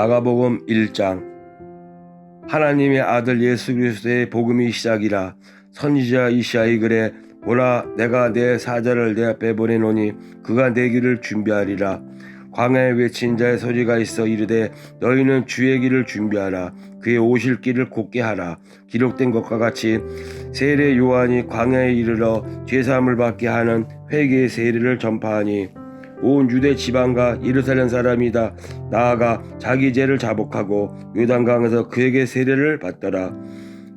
마가복음 1장. 하나님의 아들 예수 그리스도의 복음이 시작이라. 선지자 이시야의 글에 보라, 내가 내 사자를 내 앞에 보내노니 그가 내 길을 준비하리라. 광야에 외친 자의 소리가 있어 이르되 너희는 주의 길을 준비하라. 그의 오실 길을 곧게 하라. 기록된 것과 같이 세례 요한이 광야에 이르러 죄사함을 받게 하는 회개의 세례를 전파하니 온 유대 지방과 예루살렘 사람이 다 나아가 자기 죄를 자복하고 요단강에서 그에게 세례를 받더라.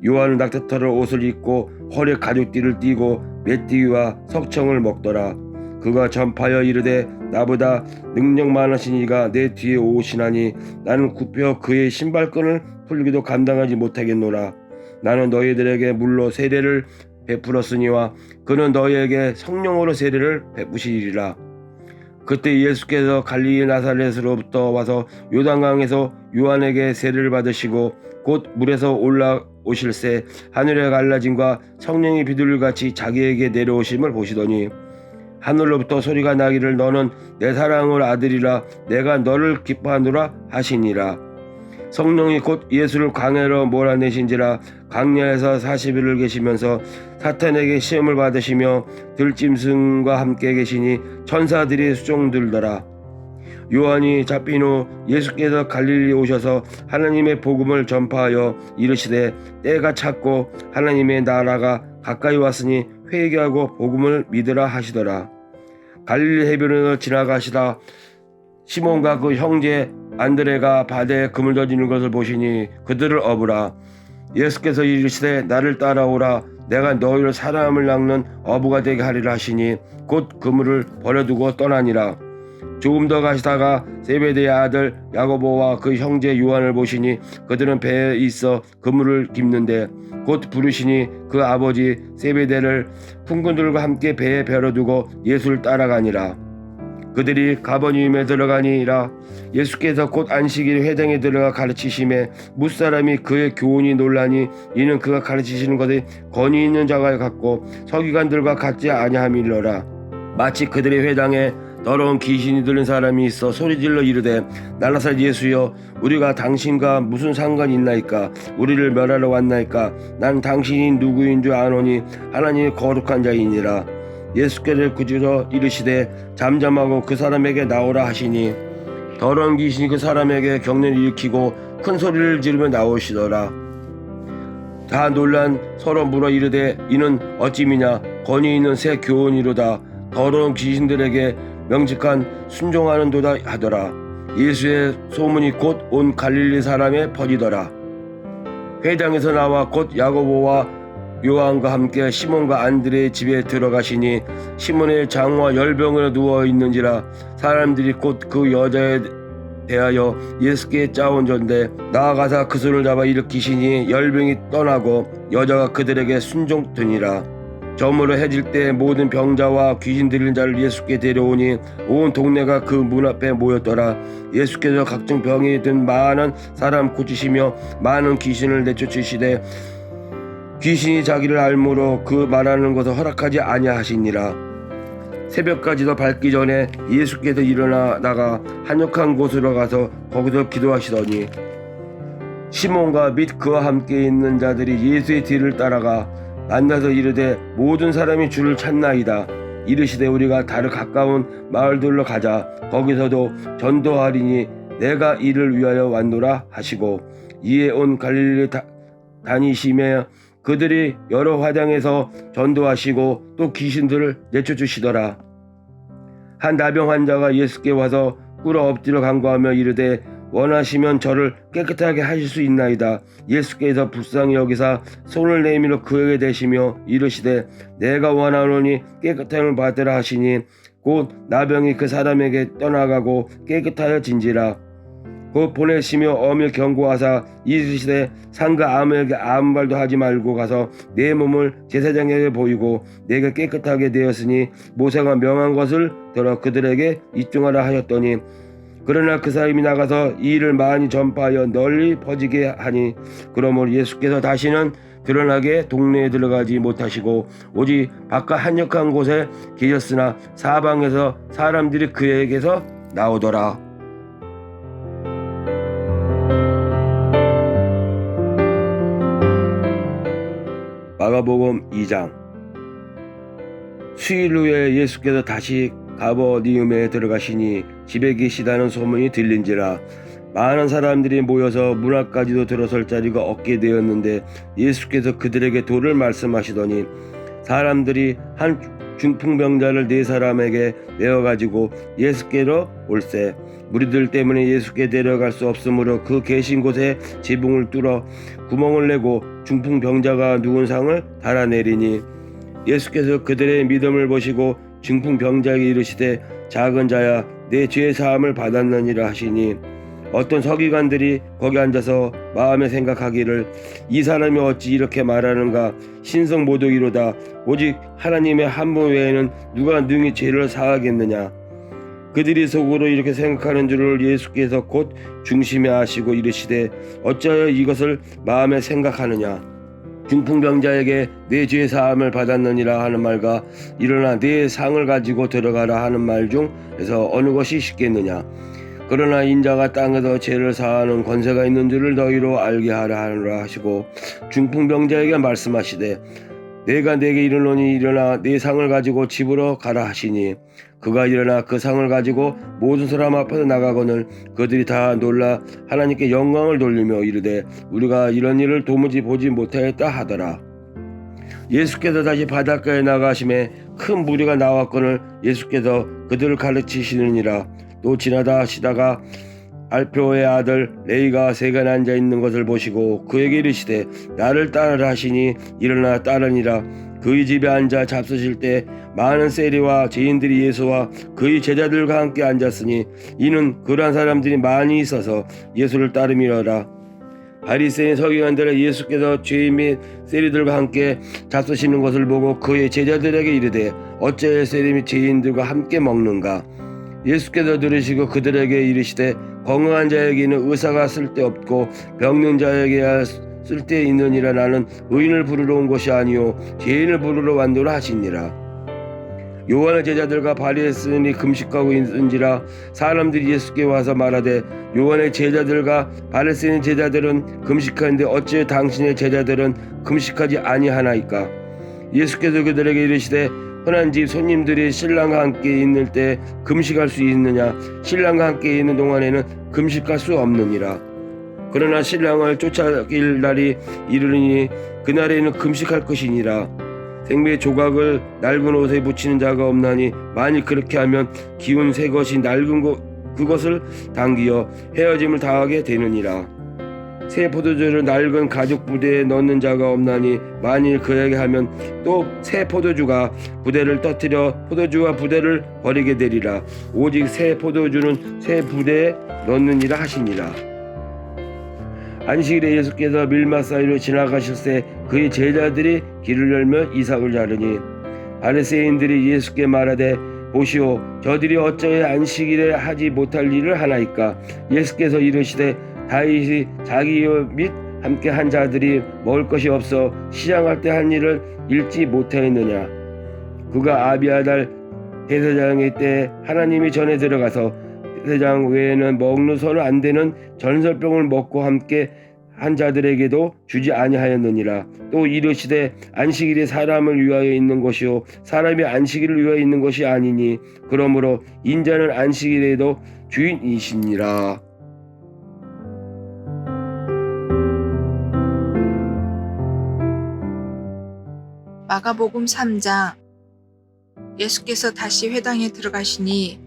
요한은 낙타털을 옷을 입고 허리에 가죽띠를 띠고 메띠와 석청을 먹더라. 그가 전파하여 이르되 나보다 능력 많으신 이가 내 뒤에 오시나니 나는 굽혀 그의 신발끈을 풀기도 감당하지 못하겠노라. 나는 너희들에게 물로 세례를 베풀었으니와 그는 너희에게 성령으로 세례를 베푸시리라. 그때 예수께서 갈릴리 나사렛으로부터 와서 요단강에서 요한에게 세례를 받으시고 곧 물에서 올라오실새 하늘의 갈라짐과 성령이 비둘기같이 자기에게 내려오심을 보시더니 하늘로부터 소리가 나기를 너는 내 사랑의 아들이라 내가 너를 기뻐하노라 하시니라. 성령이 곧 예수를 광야로 몰아내신지라. 광야에서 40일을 계시면서 사탄에게 시험을 받으시며 들짐승과 함께 계시니 천사들이 수종들더라. 요한이 잡힌 후 예수께서 갈릴리 오셔서 하나님의 복음을 전파하여 이르시되 때가 찼고 하나님의 나라가 가까이 왔으니 회개하고 복음을 믿으라 하시더라. 갈릴리 해변을 지나가시다 시몬과 그 형제 안드레가 바다에 그물 던지는 것을 보시니 그들을 업으라. 예수께서 이르시되 나를 따라오라. 내가 너희를 사람을 낚는 어부가 되게 하리라 하시니 곧 그물을 버려두고 떠나니라. 조금 더 가시다가 세베대의 아들 야고보와 그 형제 요한을 보시니 그들은 배에 있어 그물을 깁는데 곧 부르시니 그 아버지 세베대를 품꾼들과 함께 배에 버려두고 예수를 따라가니라. 그들이 가버나움에 들어가니라. 예수께서 곧 안식일 회당에 들어가 가르치심에 뭇사람이 그의 교훈이 놀라니 이는 그가 가르치시는 것이 권위 있는 자가 같고 서기관들과 같지 아니함이로라. 마치 그들의 회당에 더러운 귀신이 들린 사람이 있어 소리질러 이르되 나사렛 예수여 우리가 당신과 무슨 상관이 있나이까? 우리를 멸하러 왔나이까? 난 당신이 누구인 줄 아노니 하나님의 거룩한 자이니라. 예수께서 그주로 이르시되 잠잠하고 그 사람에게 나오라 하시니 더러운 귀신이 그 사람에게 경련을 일으키고 큰 소리를 지르며 나오시더라. 다 놀란 서로 물어 이르되 이는 어찌미냐? 권위 있는 새 교훈이로다. 더러운 귀신들에게 명직한 순종하는도다 하더라. 예수의 소문이 곧 온 갈릴리 사람에 퍼지더라. 회당에서 나와 곧 야고보와 요한과 함께 시몬과 안드레의 집에 들어가시니 시몬의 장과 열병으로 누워있는지라. 사람들이 곧 그 여자에 대하여 예수께 짜온전대 나아가사 그 손을 잡아 일으키시니 열병이 떠나고 여자가 그들에게 순종되니라. 저물어 해질 때 모든 병자와 귀신 들린 자를 예수께 데려오니 온 동네가 그 문 앞에 모였더라. 예수께서 각종 병이 든 많은 사람 고치시며 많은 귀신을 내쫓으시되 귀신이 자기를 알므로 그 말하는 것을 허락하지 아니하시니라. 새벽까지도 밝기 전에 예수께서 일어나다가 한적한 곳으로 가서 거기서 기도하시더니 시몬과 및 그와 함께 있는 자들이 예수의 뒤를 따라가 만나서 이르되 모든 사람이 주를 찾나이다. 이르시되 우리가 다른 가까운 마을들로 가자. 거기서도 전도하리니 내가 이를 위하여 왔노라 하시고 이에 온 갈릴리 다니시며 그들이 여러 화당에서 전도하시고 또 귀신들을 내쫓으시더라. 한 나병 환자가 예수께 와서 꿇어 엎드려 간구하며 이르되 원하시면 저를 깨끗하게 하실 수 있나이다. 예수께서 불쌍히 여기사 손을 내밀어 그에게 대시며 이르시되 내가 원하노니 깨끗함을 받으라 하시니 곧 나병이 그 사람에게 떠나가고 깨끗하여진지라. 곧 보내시며 엄히 경고하사 이르시되 상가 아무에게 아무 말도 하지 말고 가서 내 몸을 제사장에게 보이고 내가 깨끗하게 되었으니 모세가 명한 것을 들어 그들에게 입증하라 하셨더니 그러나 그 사람이 나가서 이 일을 많이 전파하여 널리 퍼지게 하니 그러므로 예수께서 다시는 드러나게 동네에 들어가지 못하시고 오직 바깥 한적한 곳에 계셨으나 사방에서 사람들이 그에게서 나오더라. 마가복음 2장. 수일 후에 예수께서 다시 가버니움에 들어가시니 집에 계시다는 소문이 들린지라 많은 사람들이 모여서 문 앞까지도 들어설 자리가 없게 되었는데 예수께서 그들에게 도를 말씀하시더니 사람들이 한 중풍병자를 4사람에게 내어가지고 예수께로 올세 무리들 때문에 예수께 데려갈 수 없으므로 그 계신 곳에 지붕을 뚫어 구멍을 내고 중풍병자가 누운 상을 달아내리니 예수께서 그들의 믿음을 보시고 중풍병자에게 이르시되 작은 자야 내 죄 사함을 받았느니라 하시니 어떤 서기관들이 거기 앉아서 마음에 생각하기를 이 사람이 어찌 이렇게 말하는가 신성모독이로다 오직 하나님의 한 분 외에는 누가 능히 죄를 사하겠느냐. 그들이 속으로 이렇게 생각하는 줄을 예수께서 곧 중심에 아시고 이르시되 어찌하여 이것을 마음에 생각하느냐. 중풍병자에게 내 죄 사함을 받았느니라 하는 말과 일어나 내 상을 가지고 들어가라 하는 말 중에서 어느 것이 쉽겠느냐. 그러나 인자가 땅에서 죄를 사하는 권세가 있는 줄을 너희로 알게 하라 하느라 하시고 중풍병자에게 말씀하시되 내가 네게 이르노니 일어나 네 상을 가지고 집으로 가라 하시니 그가 일어나 그 상을 가지고 모든 사람 앞에서 나가거늘 그들이 다 놀라 하나님께 영광을 돌리며 이르되 우리가 이런 일을 도무지 보지 못하였다 하더라. 예수께서 다시 바닷가에 나가심에 큰 무리가 나왔거늘 예수께서 그들을 가르치시느니라. 또 지나다 하시다가 알페오의 아들 레이가 세간에 앉아 있는 것을 보시고 그에게 이르시되 나를 따르라 하시니 일어나 따르니라. 그의 집에 앉아 잡수실 때 많은 세리와 죄인들이 예수와 그의 제자들과 함께 앉았으니 이는 그러한 사람들이 많이 있어서 예수를 따름이러라. 바리새인 서기관들은 예수께서 죄인 및 세리들과 함께 잡수시는 것을 보고 그의 제자들에게 이르되 어찌하여 세리 및 죄인들과 함께 먹는가. 예수께서 들으시고 그들에게 이르시되 건강한 자에게는 의사가 쓸데없고 병든 자에게야 쓸데있느니라. 나는 의인을 부르러 온 것이 아니요 죄인을 부르러 왔노라 하시니라. 요한의 제자들과 바리새인이 금식하고 있은지라 사람들이 예수께 와서 말하되 요한의 제자들과 바리새인 제자들은 금식하는데 어찌 당신의 제자들은 금식하지 아니하나이까. 예수께서 그들에게 이르시되 흔한 집 손님들이 신랑과 함께 있는 때 금식할 수 있느냐. 신랑과 함께 있는 동안에는 금식할 수 없느니라. 그러나 신랑을 쫓아길 날이 이르니 그날에는 금식할 것이니라. 생명의 조각을 낡은 옷에 붙이는 자가 없나니 만일 그렇게 하면 기운 새 것이 낡은 그것을 당기어 헤어짐을 당하게 되느니라. 새 포도주를 낡은 가죽 부대에 넣는 자가 없나니 만일 그에게 하면 또 새 포도주가 부대를 터뜨려 포도주와 부대를 버리게 되리라. 오직 새 포도주는 새 부대에 넣느니라 하시니라. 안식일에 예수께서 밀마 사이로 지나가실새 그의 제자들이 길을 열며 이삭을 자르니 바리새인들이 예수께 말하되 보시오 저들이 어찌하여 안식일에 하지 못할 일을 하나이까. 예수께서 이르시되 다윗이 자기 및 함께 한 자들이 먹을 것이 없어 시장할 때 한 일을 읽지 못하였느냐. 그가 아비아달 대제사장의 때 하나님이 전에 들어가서 대제사장 외에는 먹노서는 안 되는 전설병을 먹고 함께 한 자들에게도 주지 아니하였느니라. 또 이르시되 안식일이 사람을 위하여 있는 것이요 사람이 안식일을 위하여 있는 것이 아니니 그러므로 인자는 안식일에도 주인이시니라. 마가복음 3장. 예수께서 다시 회당에 들어가시니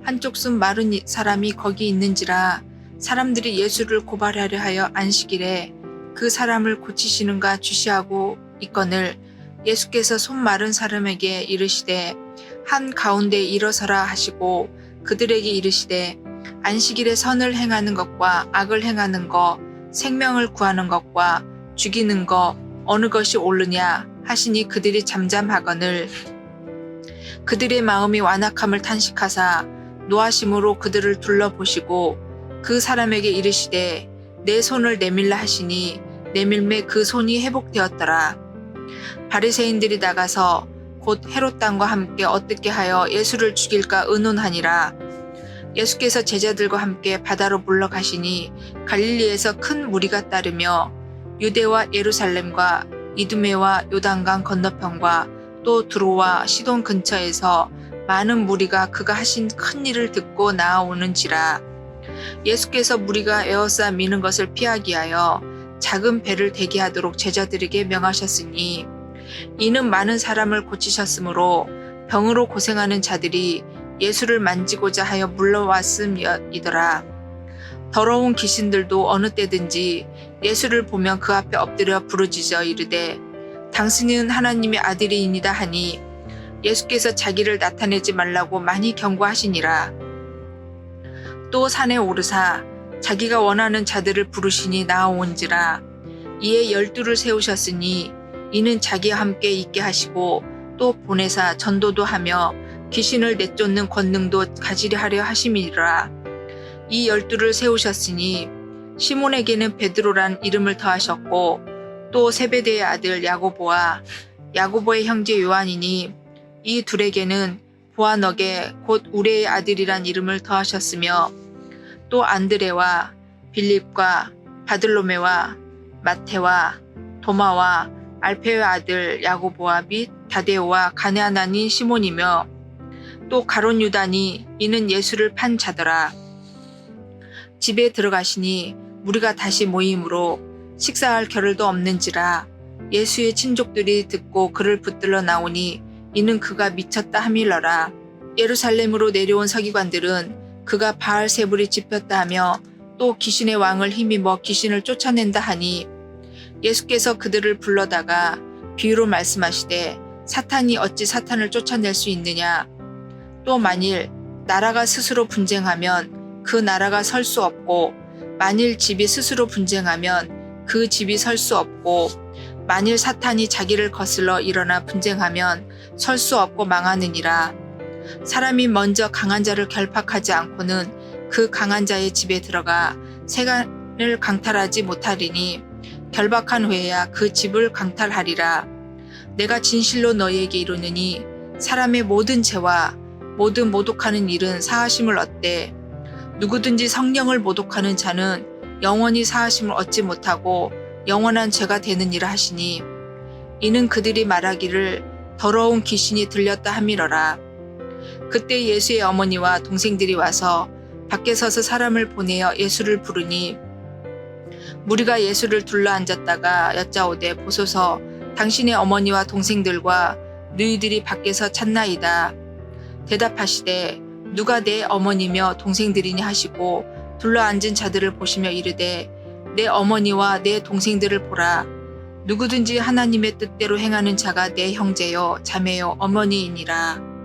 한쪽 손 마른 사람이 거기 있는지라 사람들이 예수를 고발하려 하여 안식일에 그 사람을 고치시는가 주시하고 있거늘 예수께서 손 마른 사람에게 이르시되 한 가운데 일어서라 하시고 그들에게 이르시되 안식일에 선을 행하는 것과 악을 행하는 것 생명을 구하는 것과 죽이는 것 어느 것이 옳으냐 하시니 그들이 잠잠하거늘 그들의 마음이 완악함을 탄식하사 노하심으로 그들을 둘러보시고 그 사람에게 이르시되 내 손을 내밀라 하시니 내밀매 그 손이 회복되었더라. 바리새인들이 나가서 곧 헤롯 당과 함께 어떻게 하여 예수를 죽일까 의논하니라. 예수께서 제자들과 함께 바다로 물러가시니 갈릴리에서 큰 무리가 따르며 유대와 예루살렘과 이두메와 요단강 건너편과 또 두로와 시돈 근처에서 많은 무리가 그가 하신 큰 일을 듣고 나아오는지라. 예수께서 무리가 에워싸 미는 것을 피하기 하여 작은 배를 대기하도록 제자들에게 명하셨으니 이는 많은 사람을 고치셨으므로 병으로 고생하는 자들이 예수를 만지고자 하여 물러왔음이더라. 더러운 귀신들도 어느 때든지 예수를 보면 그 앞에 엎드려 부르짖어 이르되 당신은 하나님의 아들이니이다 하니 예수께서 자기를 나타내지 말라고 많이 경고하시니라. 또 산에 오르사 자기가 원하는 자들을 부르시니 나아온지라. 이에 12를 세우셨으니 이는 자기와 함께 있게 하시고 또 보내사 전도도 하며 귀신을 내쫓는 권능도 가지려 하려 하심이라. 이 12를 세우셨으니 시몬에게는 베드로란 이름을 더하셨고 또 세베대의 아들 야고보와 야고보의 형제 요한이니 이 둘에게는 보아너게 곧 우레의 아들이란 이름을 더하셨으며 또 안드레와 빌립과 바들로메와 마테와 도마와 알페의 아들 야고보와 및 다데오와 가네아나인 시몬이며 또 가론 유다니 이는 예수를 판 자더라. 집에 들어가시니 무리가 다시 모임으로 식사할 겨를도 없는지라. 예수의 친족들이 듣고 그를 붙들러 나오니 이는 그가 미쳤다 함이러라. 예루살렘으로 내려온 서기관들은 그가 바알세불이 집혔다 하며 또 귀신의 왕을 힘입어 귀신을 쫓아낸다 하니 예수께서 그들을 불러다가 비유로 말씀하시되 사탄이 어찌 사탄을 쫓아낼 수 있느냐. 또 만일 나라가 스스로 분쟁하면 그 나라가 설 수 없고 만일 집이 스스로 분쟁하면 그 집이 설 수 없고 만일 사탄이 자기를 거슬러 일어나 분쟁하면 설 수 없고 망하느니라. 사람이 먼저 강한 자를 결박하지 않고는 그 강한 자의 집에 들어가 세간을 강탈하지 못하리니 결박한 후에야 그 집을 강탈하리라. 내가 진실로 너희에게 이르노니 사람의 모든 죄와 모든 모독하는 일은 사하심을 얻되 누구든지 성령을 모독하는 자는 영원히 사하심을 얻지 못하고 영원한 죄가 되느니라 하시니 이는 그들이 말하기를 더러운 귀신이 들렸다 함이러라. 그때 예수의 어머니와 동생들이 와서 밖에 서서 사람을 보내어 예수를 부르니 무리가 예수를 둘러앉았다가 여짜오되 보소서 당신의 어머니와 동생들과 너희들이 밖에서 찾나이다. 대답하시되 누가 내 어머니며 동생들이니 하시고 둘러앉은 자들을 보시며 이르되 내 어머니와 내 동생들을 보라. 누구든지 하나님의 뜻대로 행하는 자가 내 형제요 자매요 어머니이니라.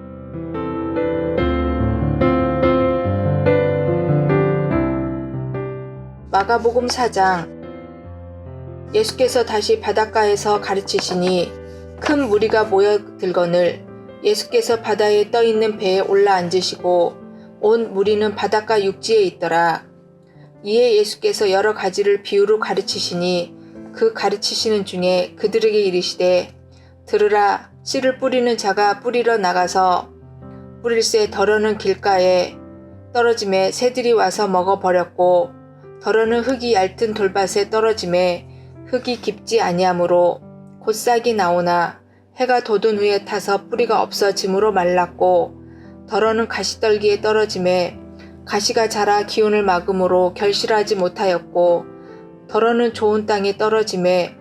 마가복음 4장. 예수께서 다시 바닷가에서 가르치시니 큰 무리가 모여들거늘 예수께서 바다에 떠있는 배에 올라앉으시고 온 무리는 바닷가 육지에 있더라. 이에 예수께서 여러 가지를 비유로 가르치시니 그 가르치시는 중에 그들에게 이르시되 들으라. 씨를 뿌리는 자가 뿌리러 나가서 뿌릴새 더러는 길가에 떨어짐에 새들이 와서 먹어버렸고 더러는 흙이 얇은 돌밭에 떨어짐에 흙이 깊지 아니하므로 곧 싹이 나오나 해가 돋은 후에 타서 뿌리가 없어짐으로 말랐고 더러는 가시떨기에 떨어짐에 가시가 자라 기운을 막음으로 결실하지 못하였고 더러는 좋은 땅에 떨어짐에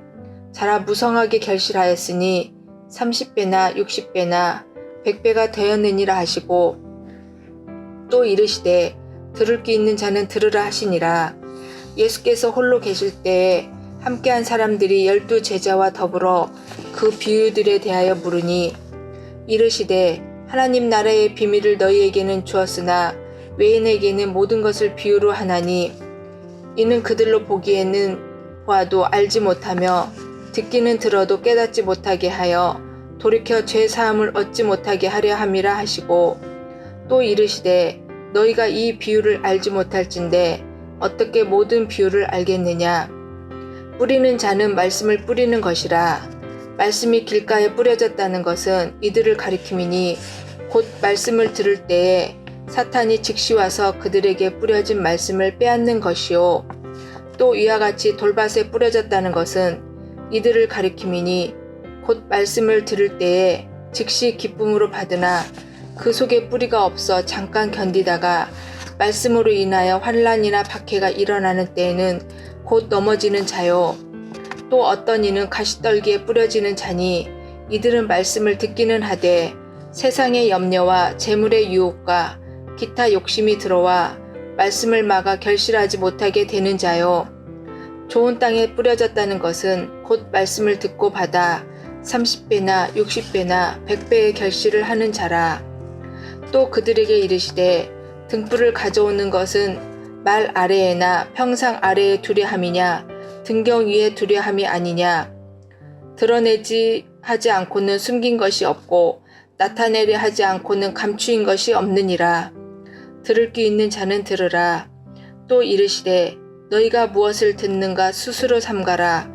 자라 무성하게 결실하였으니 30배나 60배나 100배가 되었느니라 하시고 또 이르시되 들을 귀 있는 자는 들으라 하시니라. 예수께서 홀로 계실 때에 함께한 사람들이 12 제자와 더불어 그 비유들에 대하여 물으니 이르시되 하나님 나라의 비밀을 너희에게는 주었으나 외인에게는 모든 것을 비유로 하나니 이는 그들로 보기에는 보아도 알지 못하며 듣기는 들어도 깨닫지 못하게 하여 돌이켜 죄 사함을 얻지 못하게 하려 함이라 하시고 또 이르시되 너희가 이 비유를 알지 못할진대 어떻게 모든 비유를 알겠느냐. 뿌리는 자는 말씀을 뿌리는 것이라. 말씀이 길가에 뿌려졌다는 것은 이들을 가리킴이니 곧 말씀을 들을 때에 사탄이 즉시 와서 그들에게 뿌려진 말씀을 빼앗는 것이요. 또 이와 같이 돌밭에 뿌려졌다는 것은 이들을 가리킴이니 곧 말씀을 들을 때에 즉시 기쁨으로 받으나 그 속에 뿌리가 없어 잠깐 견디다가 말씀으로 인하여 환난이나 박해가 일어나는 때에는 곧 넘어지는 자요. 또 어떤 이는 가시떨기에 뿌려지는 자니 이들은 말씀을 듣기는 하되 세상의 염려와 재물의 유혹과 기타 욕심이 들어와 말씀을 막아 결실하지 못하게 되는 자요. 좋은 땅에 뿌려졌다는 것은 곧 말씀을 듣고 받아 30배나 60배나 100배의 결실을 하는 자라. 또 그들에게 이르시되 등불을 가져오는 것은 말 아래에나 평상 아래에 두려 함이냐 등경 위에 두려 함이 아니냐. 드러내지 하지 않고는 숨긴 것이 없고 나타내려 하지 않고는 감추인 것이 없느니라. 들을 귀 있는 자는 들으라. 또 이르시되 너희가 무엇을 듣는가 스스로 삼가라.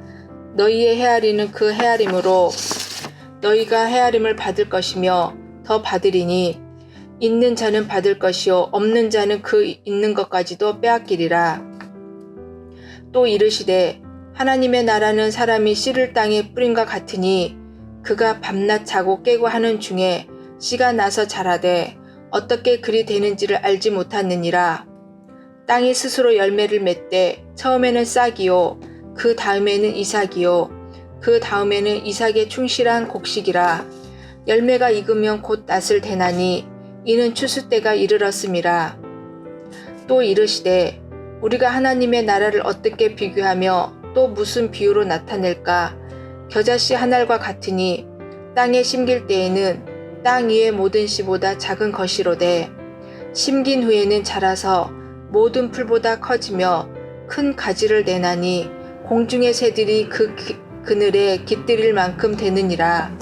너희의 헤아리는 그 헤아림으로 너희가 헤아림을 받을 것이며 더 받으리니 있는 자는 받을 것이요 없는 자는 그 있는 것까지도 빼앗기리라. 또 이르시되 하나님의 나라는 사람이 씨를 땅에 뿌린과 같으니 그가 밤낮 자고 깨고 하는 중에 씨가 나서 자라되 어떻게 그리 되는지를 알지 못하느니라. 땅이 스스로 열매를 맺되 처음에는 싹이요 그 다음에는 이삭이요 그 다음에는 이삭의 충실한 곡식이라. 열매가 익으면 곧 낫을 대나니 이는 추수 때가 이르렀음이라. 또 이르시되 우리가 하나님의 나라를 어떻게 비교하며 또 무슨 비유로 나타낼까. 겨자씨 한 알과 같으니 땅에 심길 때에는 땅 위의 모든 씨보다 작은 것이로되 심긴 후에는 자라서 모든 풀보다 커지며 큰 가지를 내나니 공중의 새들이 그 그늘에 깃들일 만큼 되느니라.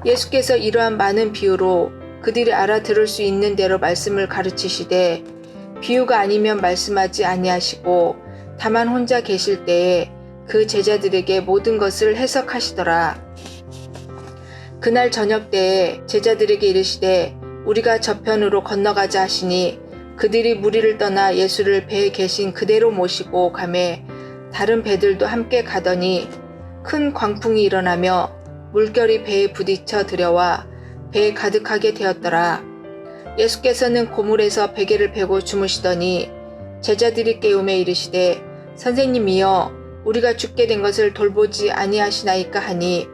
예수께서 이러한 많은 비유로 그들이 알아들을 수 있는 대로 말씀을 가르치시되 비유가 아니면 말씀하지 아니하시고 다만 혼자 계실 때에 그 제자들에게 모든 것을 해석하시더라. 그날 저녁 때에 제자들에게 이르시되 우리가 저편으로 건너가자 하시니 그들이 무리를 떠나 예수를 배에 계신 그대로 모시고 가매 다른 배들도 함께 가더니 큰 광풍이 일어나며 물결이 배에 부딪혀 들여와 배에 가득하게 되었더라. 예수께서는 고물에서 베개를 베고 주무시더니 제자들이 깨우매 이르시되 선생님이여 우리가 죽게 된 것을 돌보지 아니하시나이까 하니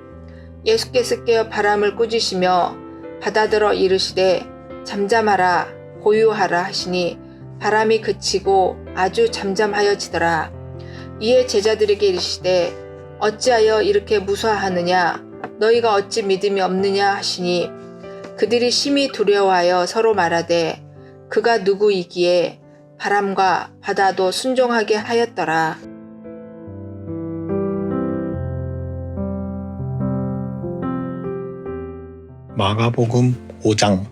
예수께서 깨어 바람을 꾸짖으시며 바다더러 이르시되 잠잠하라 고요하라 하시니 바람이 그치고 아주 잠잠하여지더라. 이에 제자들에게 이르시되 어찌하여 이렇게 무서워하느냐 너희가 어찌 믿음이 없느냐 하시니 그들이 심히 두려워하여 서로 말하되 그가 누구이기에 바람과 바다도 순종하게 하였더라. 마가복음 5장.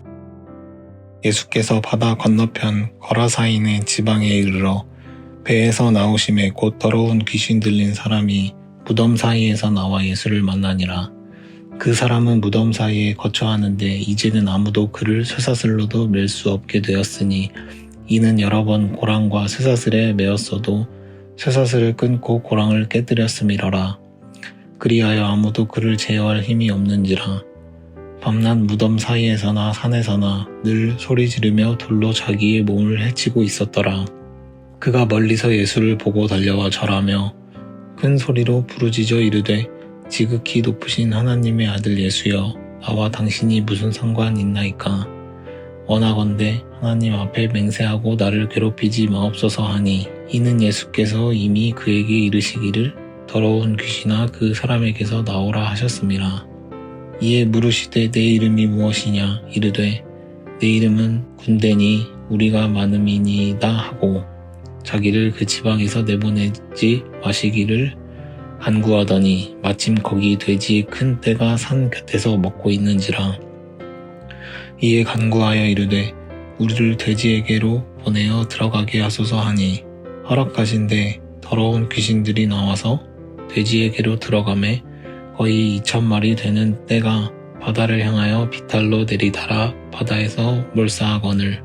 예수께서 바다 건너편 거라사인의 지방에 이르러 배에서 나오심에 곧 더러운 귀신 들린 사람이 무덤 사이에서 나와 예수를 만나니라. 그 사람은 무덤 사이에 거처하는데 이제는 아무도 그를 쇠사슬로도 맬 수 없게 되었으니 이는 여러 번 고랑과 쇠사슬에 매었어도 쇠사슬을 끊고 고랑을 깨뜨렸음이러라. 그리하여 아무도 그를 제어할 힘이 없는지라. 밤낮 무덤 사이에서나 산에서나 늘 소리 지르며 돌로 자기의 몸을 해치고 있었더라. 그가 멀리서 예수를 보고 달려와 절하며 큰 소리로 부르짖어 이르되 지극히 높으신 하나님의 아들 예수여 나와 당신이 무슨 상관 있나이까. 원하건대 하나님 앞에 맹세하고 나를 괴롭히지 마옵소서 하니 이는 예수께서 이미 그에게 이르시기를 더러운 귀신아 그 사람에게서 나오라 하셨음이라. 이에 물으시되 내 이름이 무엇이냐 이르되 내 이름은 군대니 우리가 많음이니이다 하고 자기를 그 지방에서 내보내지 마시기를 간구하더니 마침 거기 돼지 큰 떼가 산 곁에서 먹고 있는지라. 이에 간구하여 이르되 우리를 돼지에게로 보내어 들어가게 하소서 하니 허락하신대 더러운 귀신들이 나와서 돼지에게로 들어가매 거의 2,000마리 되는 떼가 바다를 향하여 비탈로 내리달아 바다에서 몰사하거늘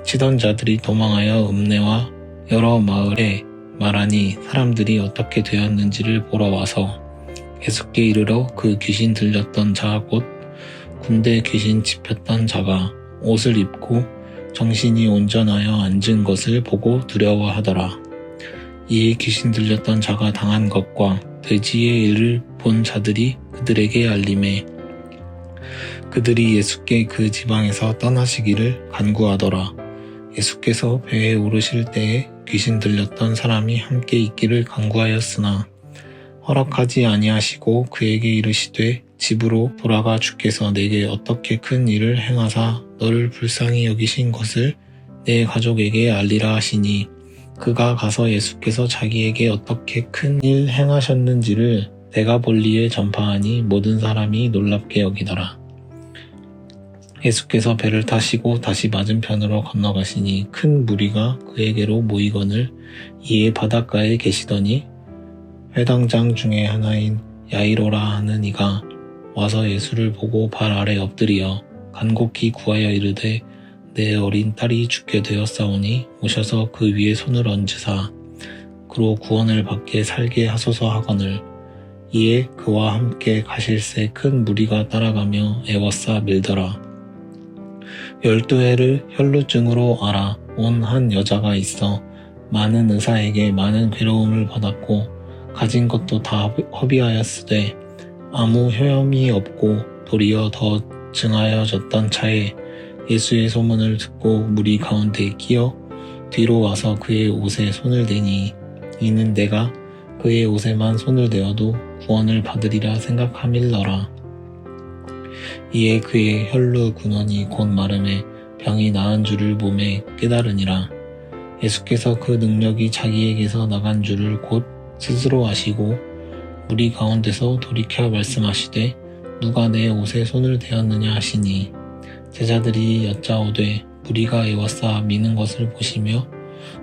치던 자들이 도망하여 읍내와 여러 마을에 말하니 사람들이 어떻게 되었는지를 보러 와서 예수께 이르러 그 귀신 들렸던 자 곧 군대 귀신 집혔던 자가 옷을 입고 정신이 온전하여 앉은 것을 보고 두려워하더라. 이에 귀신 들렸던 자가 당한 것과 돼지의 일을 본 자들이 그들에게 알림해 그들이 예수께 그 지방에서 떠나시기를 간구하더라. 예수께서 배에 오르실 때에 귀신 들렸던 사람이 함께 있기를 간구하였으나 허락하지 아니하시고 그에게 이르시되 집으로 돌아가 주께서 내게 어떻게 큰 일을 행하사 너를 불쌍히 여기신 것을 내 가족에게 알리라 하시니 그가 가서 예수께서 자기에게 어떻게 큰 일 행하셨는지를 데가볼리에 전파하니 모든 사람이 놀랍게 여기더라. 예수께서 배를 타시고 다시 맞은편으로 건너가시니 큰 무리가 그에게로 모이거늘 이에 바닷가에 계시더니 회당장 중에 하나인 야이로라 하는 이가 와서 예수를 보고 발 아래 엎드리어 간곡히 구하여 이르되 내 어린 딸이 죽게 되었사오니 오셔서 그 위에 손을 얹으사 그로 구원을 받게 살게 하소서 하거늘 이에 그와 함께 가실새 큰 무리가 따라가며 애워싸 밀더라. 12해를 혈루증으로 앓아 온 한 여자가 있어 많은 의사에게 많은 괴로움을 받았고 가진 것도 다 허비하였으되 아무 효험이 없고 도리어 더 증하여졌던 차에 예수의 소문을 듣고 무리 가운데 끼어 뒤로 와서 그의 옷에 손을 대니 이는 내가 그의 옷에만 손을 대어도 구원을 받으리라 생각함일러라. 이에 그의 혈루 근원이 곧 마름에 병이 나은 줄을 몸에 깨달으니라. 예수께서 그 능력이 자기에게서 나간 줄을 곧 스스로 아시고 무리 가운데서 돌이켜 말씀하시되 누가 내 옷에 손을 대었느냐 하시니 제자들이 여짜오되 무리가 애워싸 미는 것을 보시며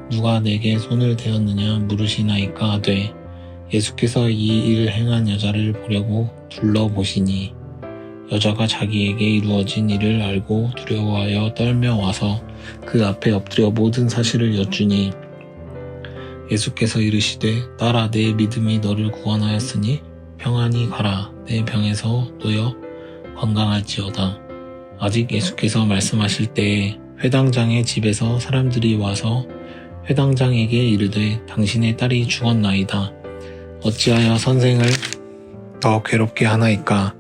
누가 내게 손을 대었느냐 물으시나이까 하되 예수께서 이 일을 행한 여자를 보려고 둘러보시니 여자가 자기에게 이루어진 일을 알고 두려워하여 떨며 와서 그 앞에 엎드려 모든 사실을 여쭈니 예수께서 이르시되 딸아 내 믿음이 너를 구원하였으니 평안히 가라 내 병에서 놓여 건강할지어다. 아직 예수께서 말씀하실 때에 회당장의 집에서 사람들이 와서 회당장에게 이르되 당신의 딸이 죽었나이다. 어찌하여 선생을 더 괴롭게 하나이까?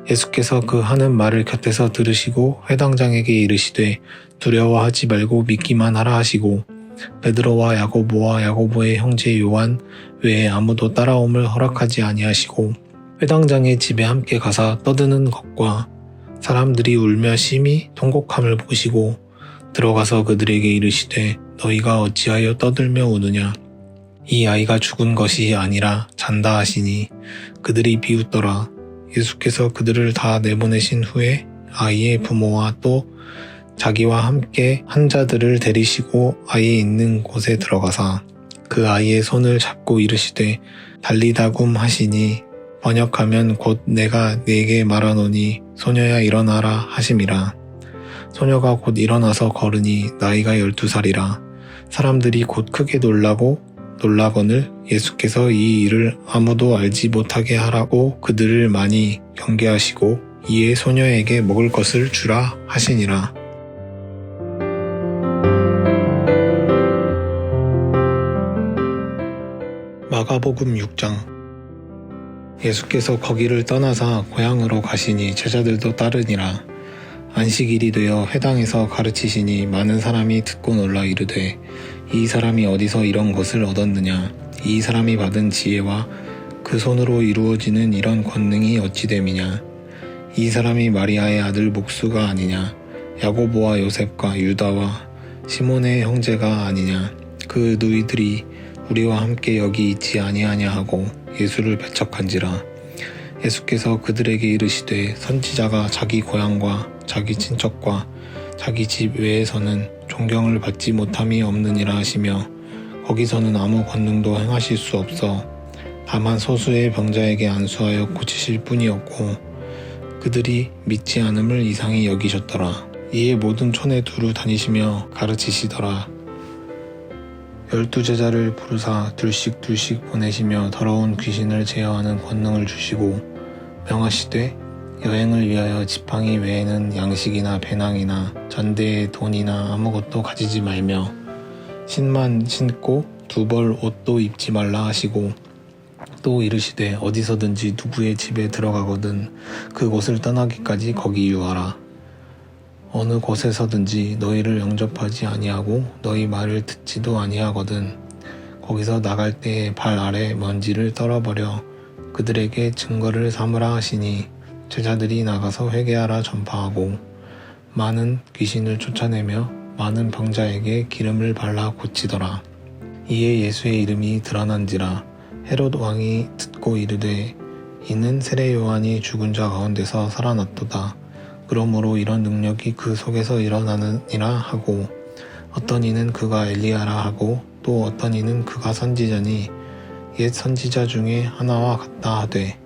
예수께서 그 하는 말을 곁에서 들으시고 회당장에게 이르시되 두려워하지 말고 믿기만 하라 하시고 베드로와 야고보와 야고보의 형제 요한 외에 아무도 따라옴을 허락하지 아니하시고 회당장의 집에 함께 가사 떠드는 것과 사람들이 울며 심히 통곡함을 보시고 들어가서 그들에게 이르시되 너희가 어찌하여 떠들며 우느냐 이 아이가 죽은 것이 아니라 잔다 하시니 그들이 비웃더라. 예수께서 그들을 다 내보내신 후에 아이의 부모와 또 자기와 함께 환자들을 데리시고 아이 있는 곳에 들어가사 그 아이의 손을 잡고 이르시되 달리다굼 하시니 번역하면 곧 내가 네게 말하노니 소녀야 일어나라 하심이라. 소녀가 곧 일어나서 걸으니 나이가 12살이라. 사람들이 곧 크게 놀라거늘 예수께서 이 일을 아무도 알지 못하게 하라고 그들을 많이 경계하시고 이에 소녀에게 먹을 것을 주라 하시니라. 마가복음 6장. 예수께서 거기를 떠나사 고향으로 가시니 제자들도 따르니라. 안식일이 되어 회당에서 가르치시니 많은 사람이 듣고 놀라 이르되 이 사람이 어디서 이런 것을 얻었느냐? 이 사람이 받은 지혜와 그 손으로 이루어지는 이런 권능이 어찌 됨이냐? 이 사람이 마리아의 아들 목수가 아니냐? 야고보와 요셉과 유다와 시몬의 형제가 아니냐? 그 누이들이 우리와 함께 여기 있지 아니하냐 하고 예수를 배척한지라. 예수께서 그들에게 이르시되 선지자가 자기 고향과 자기 친척과 자기 집 외에서는 존경을 받지 못함이 없느니라 하시며 거기서는 아무 권능도 행하실 수 없어 다만 소수의 병자에게 안수하여 고치실 뿐이었고 그들이 믿지 않음을 이상히 여기셨더라. 이에 모든 촌에 두루 다니시며 가르치시더라. 12 제자를 부르사 둘씩 보내시며 더러운 귀신을 제어하는 권능을 주시고 명하시되 여행을 위하여 지팡이 외에는 양식이나 배낭이나 전대에 돈이나 아무것도 가지지 말며 신만 신고 2벌 옷도 입지 말라 하시고 또 이르시되 어디서든지 누구의 집에 들어가거든 그곳을 떠나기까지 거기 유하라. 어느 곳에서든지 너희를 영접하지 아니하고 너희 말을 듣지도 아니하거든 거기서 나갈 때에 발 아래 먼지를 떨어버려 그들에게 증거를 삼으라 하시니 제자들이 나가서 회개하라 전파하고 많은 귀신을 쫓아내며 많은 병자에게 기름을 발라 고치더라. 이에 예수의 이름이 드러난지라 헤롯 왕이 듣고 이르되 이는 세례 요한이 죽은 자 가운데서 살아났도다. 그러므로 이런 능력이 그 속에서 일어나느니라 하고 어떤 이는 그가 엘리야라 하고 또 어떤 이는 그가 선지자니 옛 선지자 중에 하나와 같다 하되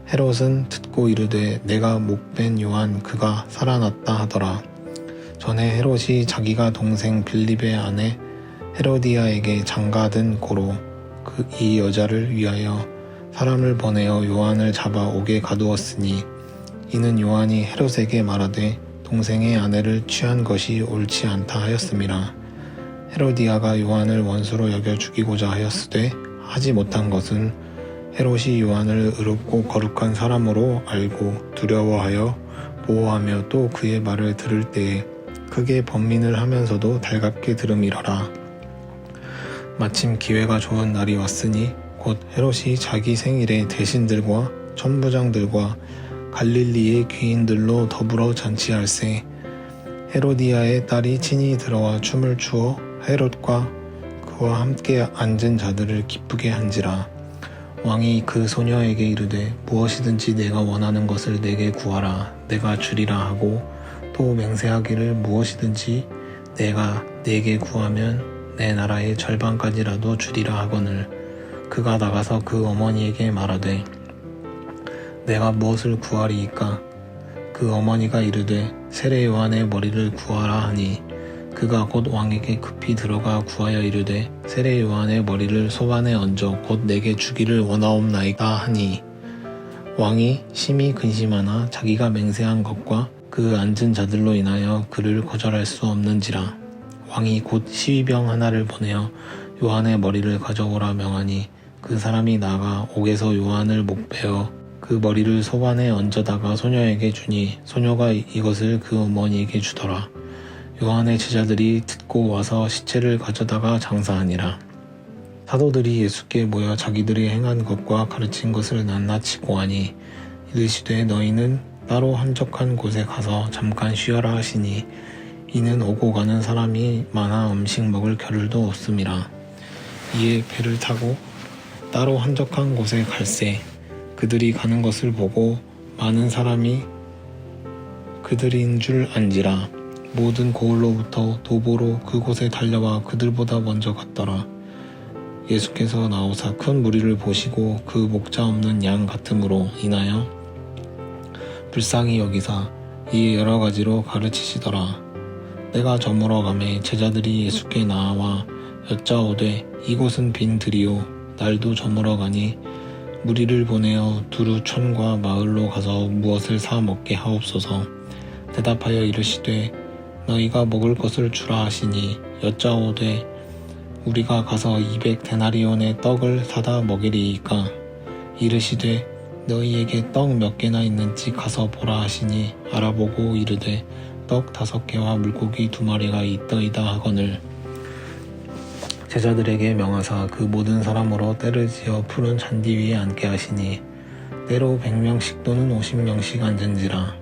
헤롯은 듣고 이르되 내가 목벤 요한 그가 살아났다 하더라. 전에 헤롯이 자기가 동생 빌립의 아내 헤로디아에게 장가든 고로 이 여자를 위하여 사람을 보내어 요한을 잡아 옥에 가두었으니 이는 요한이 헤롯에게 말하되 동생의 아내를 취한 것이 옳지 않다 하였음이라. 헤로디아가 요한을 원수로 여겨 죽이고자 하였으되 하지 못한 것은 헤롯이 요한을 의롭고 거룩한 사람으로 알고 두려워하여 보호하며 또 그의 말을 들을 때에 크게 번민을 하면서도 달갑게 들음이러라. 마침 기회가 좋은 날이 왔으니 곧 헤롯이 자기 생일에 대신들과 천부장들과 갈릴리의 귀인들로 더불어 잔치할세. 헤로디아의 딸이 친히 들어와 춤을 추어 헤롯과 그와 함께 앉은 자들을 기쁘게 한지라. 왕이 그 소녀에게 이르되 무엇이든지 내가 원하는 것을 내게 구하라 내가 주리라 하고 또 맹세하기를 무엇이든지 내가 내게 구하면 내 나라의 절반까지라도 주리라 하거늘 그가 나가서 그 어머니에게 말하되 내가 무엇을 구하리이까? 그 어머니가 이르되 세례 요한의 머리를 구하라 하니 그가 곧 왕에게 급히 들어가 구하여 이르되 세례 요한의 머리를 소반에 얹어 곧 내게 주기를 원하옵나이다 하니 왕이 심히 근심하나 자기가 맹세한 것과 그 앉은 자들로 인하여 그를 거절할 수 없는지라. 왕이 곧 시위병 하나를 보내어 요한의 머리를 가져오라 명하니 그 사람이 나가 옥에서 요한을 목베어 그 머리를 소반에 얹어다가 소녀에게 주니 소녀가 이것을 그 어머니에게 주더라. 요한의 제자들이 듣고 와서 시체를 가져다가 장사하니라. 사도들이 예수께 모여 자기들이 행한 것과 가르친 것을 낱낱이 고하니 이르시되 너희는 따로 한적한 곳에 가서 잠깐 쉬어라 하시니 이는 오고 가는 사람이 많아 음식 먹을 겨를도 없음이라. 이에 배를 타고 따로 한적한 곳에 갈새 그들이 가는 것을 보고 많은 사람이 그들인 줄 안지라. 모든 고을로부터 도보로 그곳에 달려와 그들보다 먼저 갔더라. 예수께서 나오사 큰 무리를 보시고 그 목자 없는 양 같음으로 인하여 불쌍히 여기사 이에 여러 가지로 가르치시더라. 때가 저물어 가매 제자들이 예수께 나와 여짜오되 이곳은 빈 들이요 날도 저물어 가니 무리를 보내어 두루 촌과 마을로 가서 무엇을 사 먹게 하옵소서. 대답하여 이르시되 너희가 먹을 것을 주라 하시니 여짜오되 우리가 가서 200데나리온의 떡을 사다 먹이리이까. 이르시되 너희에게 떡 몇 개나 있는지 가서 보라 하시니 알아보고 이르되 떡 5개와 물고기 2마리가 있더이다 하거늘 제자들에게 명하사 그 모든 사람으로 때를 지어 푸른 잔디 위에 앉게 하시니 때로 100명씩 또는 50명씩 앉은지라.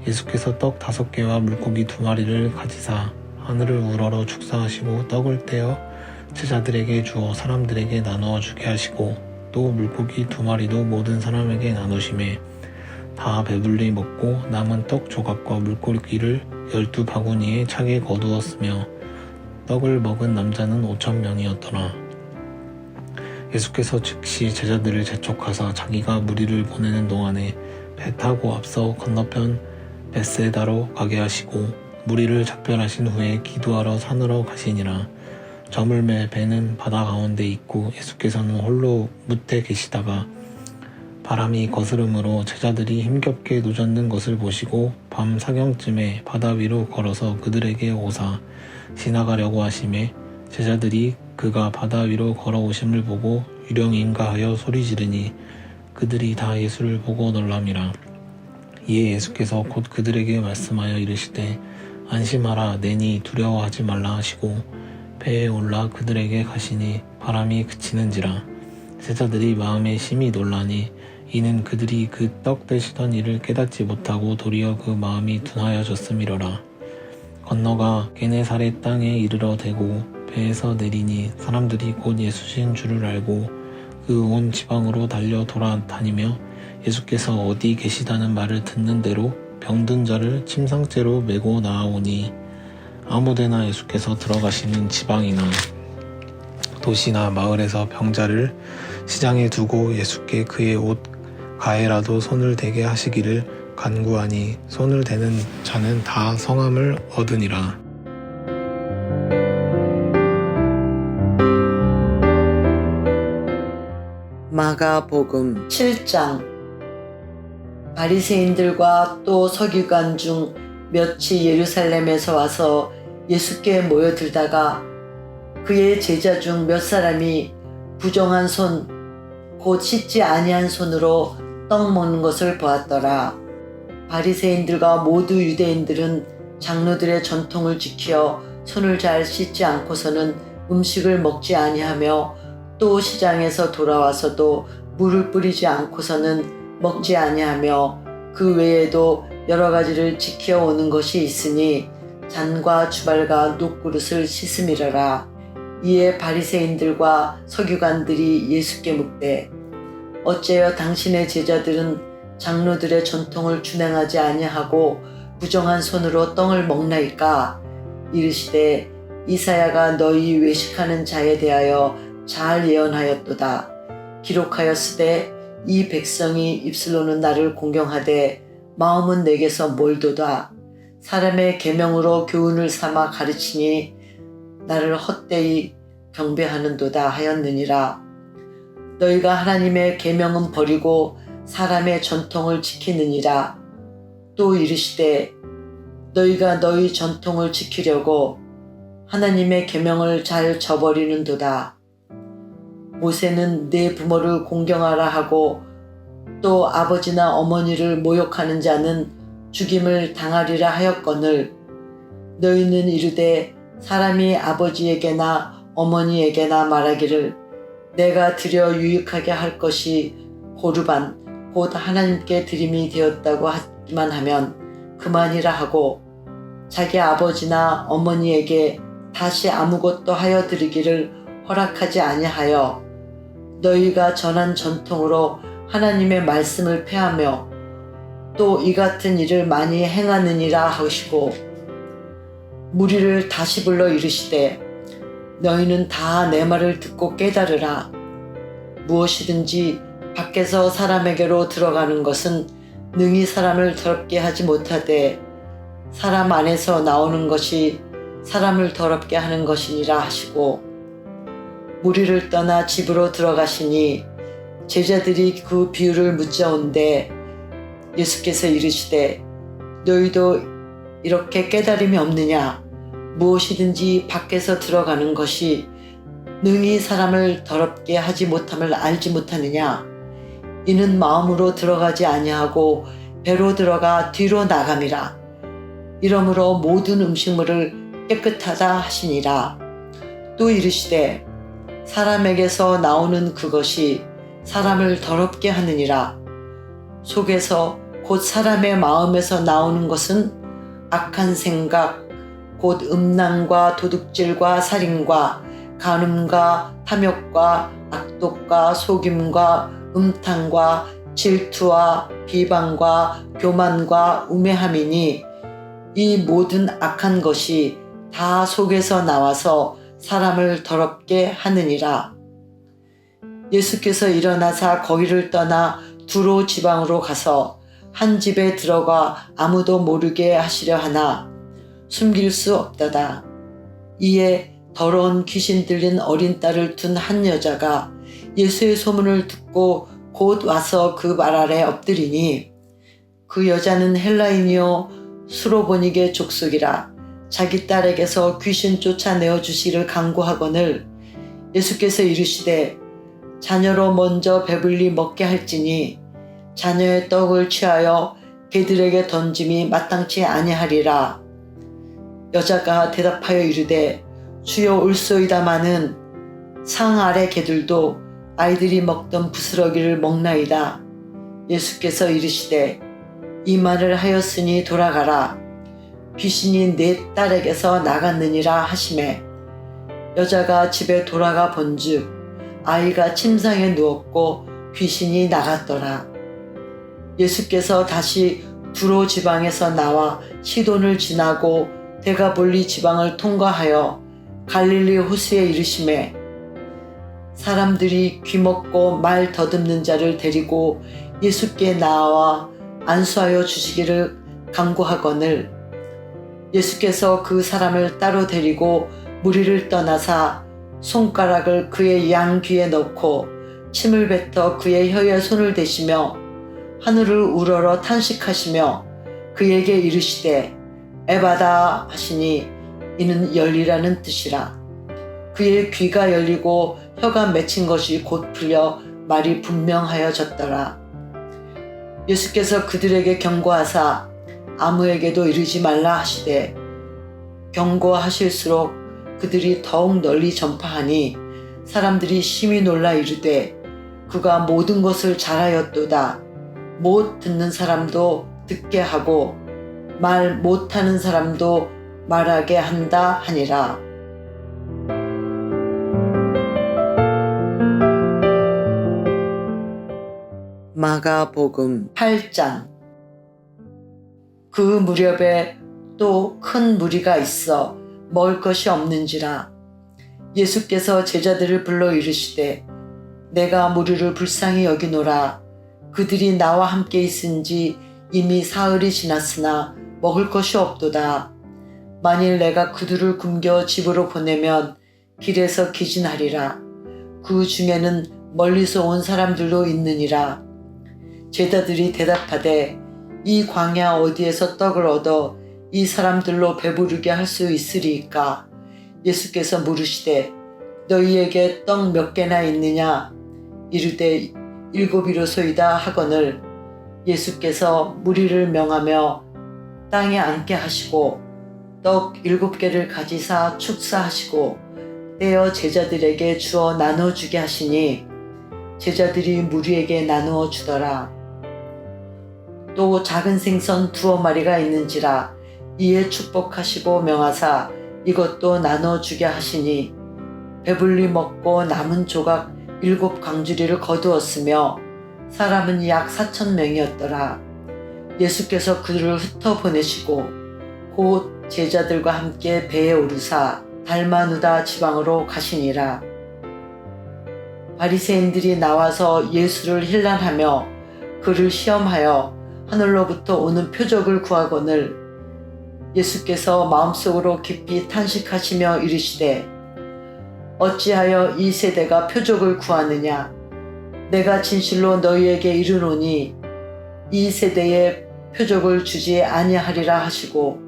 예수께서 떡 5개와 물고기 2마리를 가지사 하늘을 우러러 축사하시고 떡을 떼어 제자들에게 주어 사람들에게 나누어 주게 하시고 또 물고기 2마리도 모든 사람에게 나누시매 다 배불리 먹고 남은 떡 조각과 물고기를 12바구니에 차게 거두었으며 떡을 먹은 남자는 5,000명이었더라. 예수께서 즉시 제자들을 재촉하사 자기가 무리를 보내는 동안에 배 타고 앞서 건너편 벳세다로 가게 하시고 무리를 작별하신 후에 기도하러 산으로 가시니라. 저물매 배는 바다 가운데 있고 예수께서는 홀로 뭇에 계시다가 바람이 거스름으로 제자들이 힘겹게 노젓는 것을 보시고 밤 사경쯤에 바다 위로 걸어서 그들에게 오사 지나가려고 하심에 제자들이 그가 바다 위로 걸어오심을 보고 유령인가 하여 소리 지르니 그들이 다 예수를 보고 놀람이라. 이에 예수께서 곧 그들에게 말씀하여 이르시되 안심하라 내니 두려워하지 말라 하시고 배에 올라 그들에게 가시니 바람이 그치는지라. 제자들이 마음에 심히 놀라니 이는 그들이 그 떡 되시던 일을 깨닫지 못하고 도리어 그 마음이 둔하여졌음이로라. 건너가 게네사렛 땅에 이르러 대고 배에서 내리니 사람들이 곧 예수신 줄을 알고 그 온 지방으로 달려 돌아다니며 예수께서 어디 계시다는 말을 듣는 대로 병든 자를 침상째로 메고 나아오니 아무데나 예수께서 들어가시는 지방이나 도시나 마을에서 병자를 시장에 두고 예수께 그의 옷 가에라도 손을 대게 하시기를 간구하니 손을 대는 자는 다 성함을 얻으니라. 마가복음 7장. 바리새인들과 또 서기관 중 몇이 예루살렘에서 와서 예수께 모여들다가 그의 제자 중 몇 사람이 부정한 손 곧 씻지 아니한 손으로 떡 먹는 것을 보았더라. 바리새인들과 모두 유대인들은 장로들의 전통을 지켜 손을 잘 씻지 않고서는 음식을 먹지 아니하며 또 시장에서 돌아와서도 물을 뿌리지 않고서는 먹지 아니하며 그 외에도 여러 가지를 지켜오는 것이 있으니 잔과 주발과 녹그릇을 씻음이러라. 이에 바리새인들과 서기관들이 예수께 묻되 어째여 당신의 제자들은 장로들의 전통을 준행하지 아니하고 부정한 손으로 떡을 먹나이까? 이르시되 이사야가 너희 외식하는 자에 대하여 잘 예언하였도다. 기록하였으되 이 백성이 입술로는 나를 공경하되 마음은 내게서 멀도다. 사람의 계명으로 교훈을 삼아 가르치니 나를 헛되이 경배하는도다 하였느니라. 너희가 하나님의 계명은 버리고 사람의 전통을 지키느니라. 또 이르시되 너희가 너희 전통을 지키려고 하나님의 계명을 잘 저버리는도다. 모세는 내 부모를 공경하라 하고 또 아버지나 어머니를 모욕하는 자는 죽임을 당하리라 하였거늘 너희는 이르되 사람이 아버지에게나 어머니에게나 말하기를 내가 드려 유익하게 할 것이 고르반 곧 하나님께 드림이 되었다고 하기만 하면 그만이라 하고 자기 아버지나 어머니에게 다시 아무것도 하여 드리기를 허락하지 아니하여 너희가 전한 전통으로 하나님의 말씀을 폐하며 또 이 같은 일을 많이 행하느니라 하시고 무리를 다시 불러 이르시되 너희는 다 내 말을 듣고 깨달으라. 무엇이든지 밖에서 사람에게로 들어가는 것은 능히 사람을 더럽게 하지 못하되 사람 안에서 나오는 것이 사람을 더럽게 하는 것이니라 하시고 무리를 떠나 집으로 들어가시니 제자들이 그 비유를 묻자온데 예수께서 이르시되 너희도 이렇게 깨달음이 없느냐? 무엇이든지 밖에서 들어가는 것이 능히 사람을 더럽게 하지 못함을 알지 못하느냐? 이는 마음으로 들어가지 아니하고 배로 들어가 뒤로 나감이라. 이러므로 모든 음식물을 깨끗하다 하시니라. 또 이르시되 사람에게서 나오는 그것이 사람을 더럽게 하느니라. 속에서 곧 사람의 마음에서 나오는 것은 악한 생각, 곧 음란과 도둑질과 살인과 간음과 탐욕과 악독과 속임과 음탕과 질투와 비방과 교만과 우매함이니 이 모든 악한 것이 다 속에서 나와서 사람을 더럽게 하느니라. 예수께서 일어나사 거기를 떠나 두로 지방으로 가서 한 집에 들어가 아무도 모르게 하시려 하나 숨길 수 없다다. 이에 더러운 귀신 들린 어린 딸을 둔 한 여자가 예수의 소문을 듣고 곧 와서 그 말 아래 엎드리니 그 여자는 헬라인이요 수로보니게 족속이라 자기 딸에게서 귀신 쫓아내어 주시기를 간구하거늘 예수께서 이르시되 자녀로 먼저 배불리 먹게 할지니 자녀의 떡을 취하여 개들에게 던짐이 마땅치 아니하리라. 여자가 대답하여 이르되 주여 올소이다마는 상 아래 개들도 아이들이 먹던 부스러기를 먹나이다. 예수께서 이르시되 이 말을 하였으니 돌아가라. 귀신이 내 딸에게서 나갔느니라 하시매 여자가 집에 돌아가 본즉 아이가 침상에 누웠고 귀신이 나갔더라. 예수께서 다시 두로 지방에서 나와 시돈을 지나고 데가볼리 지방을 통과하여 갈릴리 호수에 이르시매 사람들이 귀먹고 말 더듬는 자를 데리고 예수께 나와 안수하여 주시기를 간구하거늘 예수께서 그 사람을 따로 데리고 무리를 떠나사 손가락을 그의 양 귀에 넣고 침을 뱉어 그의 혀에 손을 대시며 하늘을 우러러 탄식하시며 그에게 이르시되 에바다 하시니 이는 열리라는 뜻이라. 그의 귀가 열리고 혀가 맺힌 것이 곧 풀려 말이 분명하여졌더라. 예수께서 그들에게 경고하사 아무에게도 이르지 말라 하시되 경고하실수록 그들이 더욱 널리 전파하니 사람들이 심히 놀라 이르되 그가 모든 것을 잘하였도다. 못 듣는 사람도 듣게 하고 말 못하는 사람도 말하게 한다 하니라. 마가복음 8장. 그 무렵에 또 큰 무리가 있어 먹을 것이 없는지라 예수께서 제자들을 불러 이르시되 내가 무리를 불쌍히 여기노라. 그들이 나와 함께 있은지 이미 사흘이 지났으나 먹을 것이 없도다. 만일 내가 그들을 굶겨 집으로 보내면 길에서 기진하리라. 그 중에는 멀리서 온 사람들도 있느니라. 제자들이 대답하되 이 광야 어디에서 떡을 얻어 이 사람들로 배부르게 할 수 있으리이까? 예수께서 물으시되 너희에게 떡 몇 개나 있느냐? 이르되 7이로소이다 하거늘 예수께서 무리를 명하며 땅에 앉게 하시고 떡 7개를 가지사 축사하시고 떼어 제자들에게 주어 나눠주게 하시니 제자들이 무리에게 나누어 주더라. 또 작은 생선 2마리가 있는지라 이에 축복하시고 명하사 이것도 나눠주게 하시니 배불리 먹고 남은 조각 7광주리를 거두었으며 사람은 약 4,000명이었더라. 예수께서 그들을 흩어보내시고 곧 제자들과 함께 배에 오르사 달마누다 지방으로 가시니라. 바리새인들이 나와서 예수를 힐난하며 그를 시험하여 하늘로부터 오는 표적을 구하거늘 예수께서 마음속으로 깊이 탄식하시며 이르시되 어찌하여 이 세대가 표적을 구하느냐? 내가 진실로 너희에게 이르노니 이 세대에 표적을 주지 아니하리라 하시고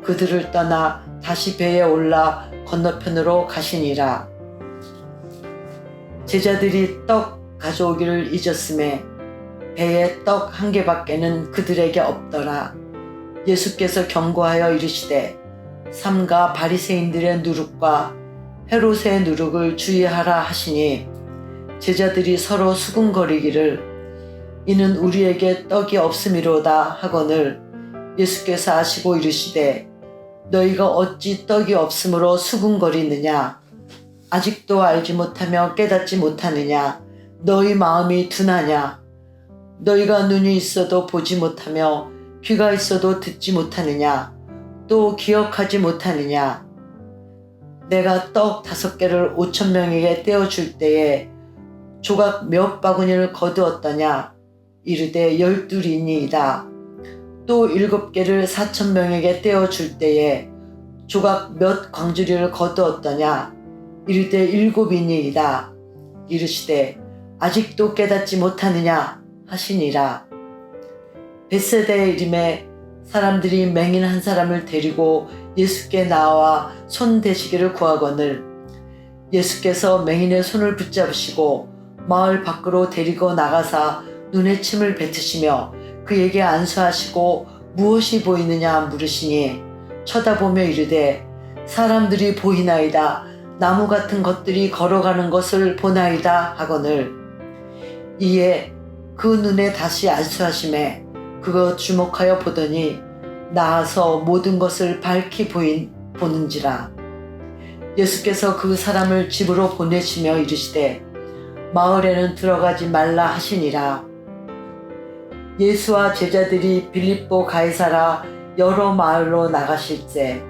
그들을 떠나 다시 배에 올라 건너편으로 가시니라. 제자들이 떡 가져오기를 잊었음에 배에 떡 1개밖에는 그들에게 없더라. 예수께서 경고하여 이르시되 삼가 바리새인들의 누룩과 헤롯의 누룩을 주의하라 하시니 제자들이 서로 수군거리기를 이는 우리에게 떡이 없음이로다 하거늘 예수께서 아시고 이르시되 너희가 어찌 떡이 없으므로 수군거리느냐? 아직도 알지 못하며 깨닫지 못하느냐? 너희 마음이 둔하냐? 너희가 눈이 있어도 보지 못하며 귀가 있어도 듣지 못하느냐? 또 기억하지 못하느냐? 내가 떡 5개를 5,000명에게 떼어줄 때에 조각 몇 바구니를 거두었더냐? 이르되 12이니이다. 또 7개를 4,000명에게 떼어줄 때에 조각 몇 광주리를 거두었더냐? 이르되 7이니이다. 이르시되 아직도 깨닫지 못하느냐 하시니라. 벳세다에 이름에 사람들이 맹인 한 사람을 데리고 예수께 나와 손 대시기를 구하거늘 예수께서 맹인의 손을 붙잡으시고 마을 밖으로 데리고 나가사 눈에 침을 뱉으시며 그에게 안수하시고 무엇이 보이느냐 물으시니 쳐다보며 이르되 사람들이 보이나이다. 나무 같은 것들이 걸어가는 것을 보나이다 하거늘 이에 그 눈에 다시 안수하심에 그거 주목하여 보더니 나아서 모든 것을 밝히 보는지라. 예수께서 그 사람을 집으로 보내시며 이르시되 마을에는 들어가지 말라 하시니라. 예수와 제자들이 빌립보 가이사라 여러 마을로 나가실새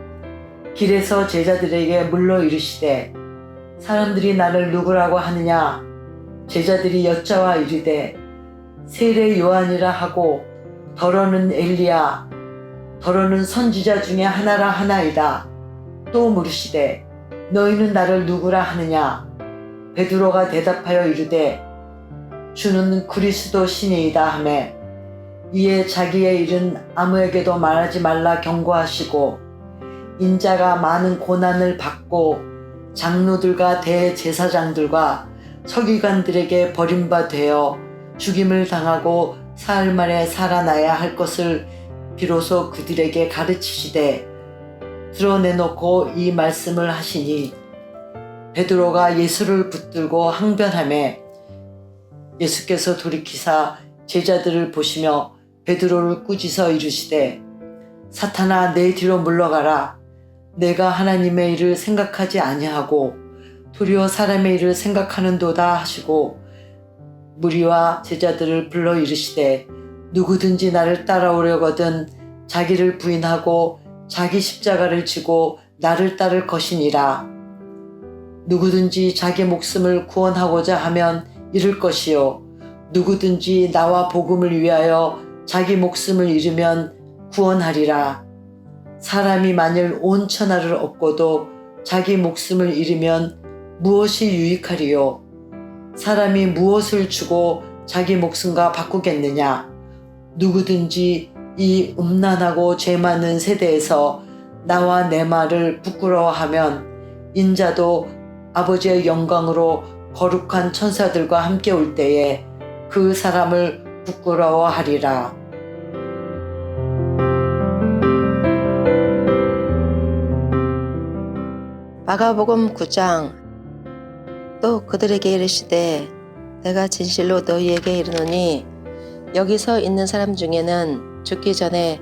길에서 제자들에게 물러 이르시되 사람들이 나를 누구라고 하느냐? 제자들이 여짜와 이르되 세례 요한이라 하고 더러는 엘리야 더러는 선지자 중에 하나라 하나이다. 또 물으시되 너희는 나를 누구라 하느냐? 베드로가 대답하여 이르되 주는 그리스도 신이이다 하매 이에 자기의 일은 아무에게도 말하지 말라 경고하시고 인자가 많은 고난을 받고 장로들과 대제사장들과 서기관들에게 버림받되어 죽임을 당하고 사흘 만에 살아나야 할 것을 비로소 그들에게 가르치시되 드러내놓고 이 말씀을 하시니 베드로가 예수를 붙들고 항변하매 예수께서 돌이키사 제자들을 보시며 베드로를 꾸짖어 이르시되 사탄아 내 뒤로 물러가라. 내가 하나님의 일을 생각하지 아니하고 도리어 사람의 일을 생각하는도다 하시고 무리와 제자들을 불러 이르시되 누구든지 나를 따라오려거든 자기를 부인하고 자기 십자가를 지고 나를 따를 것이니라. 누구든지 자기 목숨을 구원하고자 하면 잃을 것이요 누구든지 나와 복음을 위하여 자기 목숨을 잃으면 구원하리라. 사람이 만일 온 천하를 얻고도 자기 목숨을 잃으면 무엇이 유익하리요? 사람이 무엇을 주고 자기 목숨과 바꾸겠느냐? 누구든지 이 음란하고 죄 많은 세대에서 나와 내 말을 부끄러워하면 인자도 아버지의 영광으로 거룩한 천사들과 함께 올 때에 그 사람을 부끄러워하리라. 마가복음 9장. 또 그들에게 이르시되 내가 진실로 너희에게 이르노니 여기 서 있는 사람 중에는 죽기 전에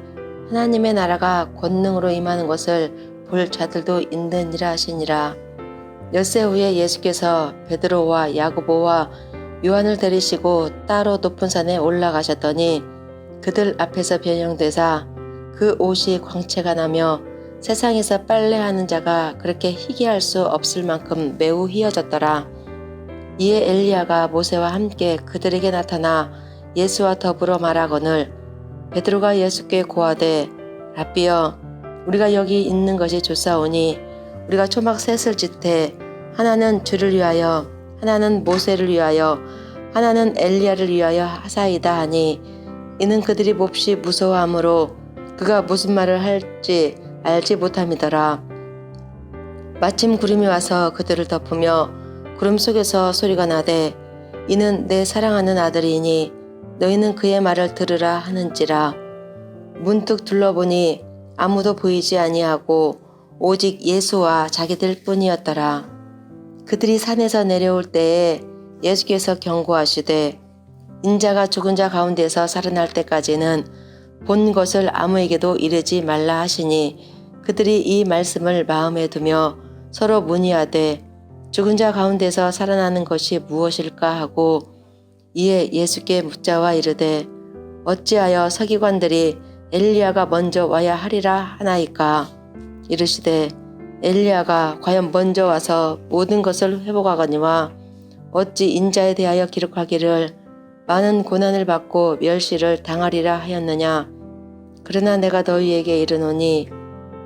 하나님의 나라가 권능으로 임하는 것을 볼 자들도 있느니라 하시니라. 엿새 후에 예수께서 베드로와 야고보와 요한을 데리시고 따로 높은 산에 올라가셨더니 그들 앞에서 변형되사 그 옷이 광채가 나며 세상에서 빨래하는 자가 그렇게 희귀할 수 없을 만큼 매우 희어졌더라. 이에 엘리야가 모세와 함께 그들에게 나타나 예수와 더불어 말하거늘 베드로가 예수께 고하되 랍비여 우리가 여기 있는 것이 좋사오니 우리가 초막 셋을 짓되 하나는 주를 위하여 하나는 모세를 위하여 하나는 엘리야를 위하여 하사이다 하니 이는 그들이 몹시 무서워하므로 그가 무슨 말을 할지 알지 못함이더라. 마침 구름이 와서 그들을 덮으며 구름 속에서 소리가 나되 이는 내 사랑하는 아들이니 너희는 그의 말을 들으라 하는지라. 문득 둘러보니 아무도 보이지 아니하고 오직 예수와 자기들 뿐이었더라. 그들이 산에서 내려올 때에 예수께서 경고하시되 인자가 죽은 자 가운데서 살아날 때까지는 본 것을 아무에게도 이르지 말라 하시니 그들이 이 말씀을 마음에 두며 서로 문의하되 죽은 자 가운데서 살아나는 것이 무엇일까 하고 이에 예수께 묻자와 이르되 어찌하여 서기관들이 엘리야가 먼저 와야 하리라 하나이까. 이르시되 엘리야가 과연 먼저 와서 모든 것을 회복하거니와 어찌 인자에 대하여 기록하기를 많은 고난을 받고 멸시를 당하리라 하였느냐. 그러나 내가 너희에게 이르노니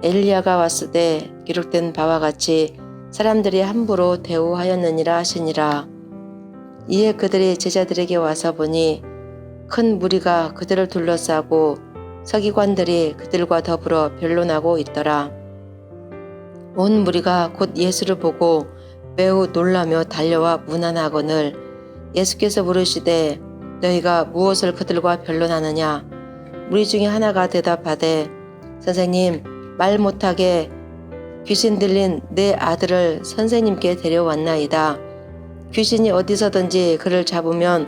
엘리야가 왔을 때 기록된 바와 같이 사람들이 함부로 대우하였느니라 하시니라. 이에 그들이 제자들에게 와서 보니 큰 무리가 그들을 둘러싸고 서기관들이 그들과 더불어 변론하고 있더라. 온 무리가 곧 예수를 보고 매우 놀라며 달려와 문안하거늘 예수께서 물으시되 너희가 무엇을 그들과 변론하느냐? 무리 중에 하나가 대답하되 선생님, 말 못하게 귀신 들린 내 아들을 선생님께 데려왔나이다. 귀신이 어디서든지 그를 잡으면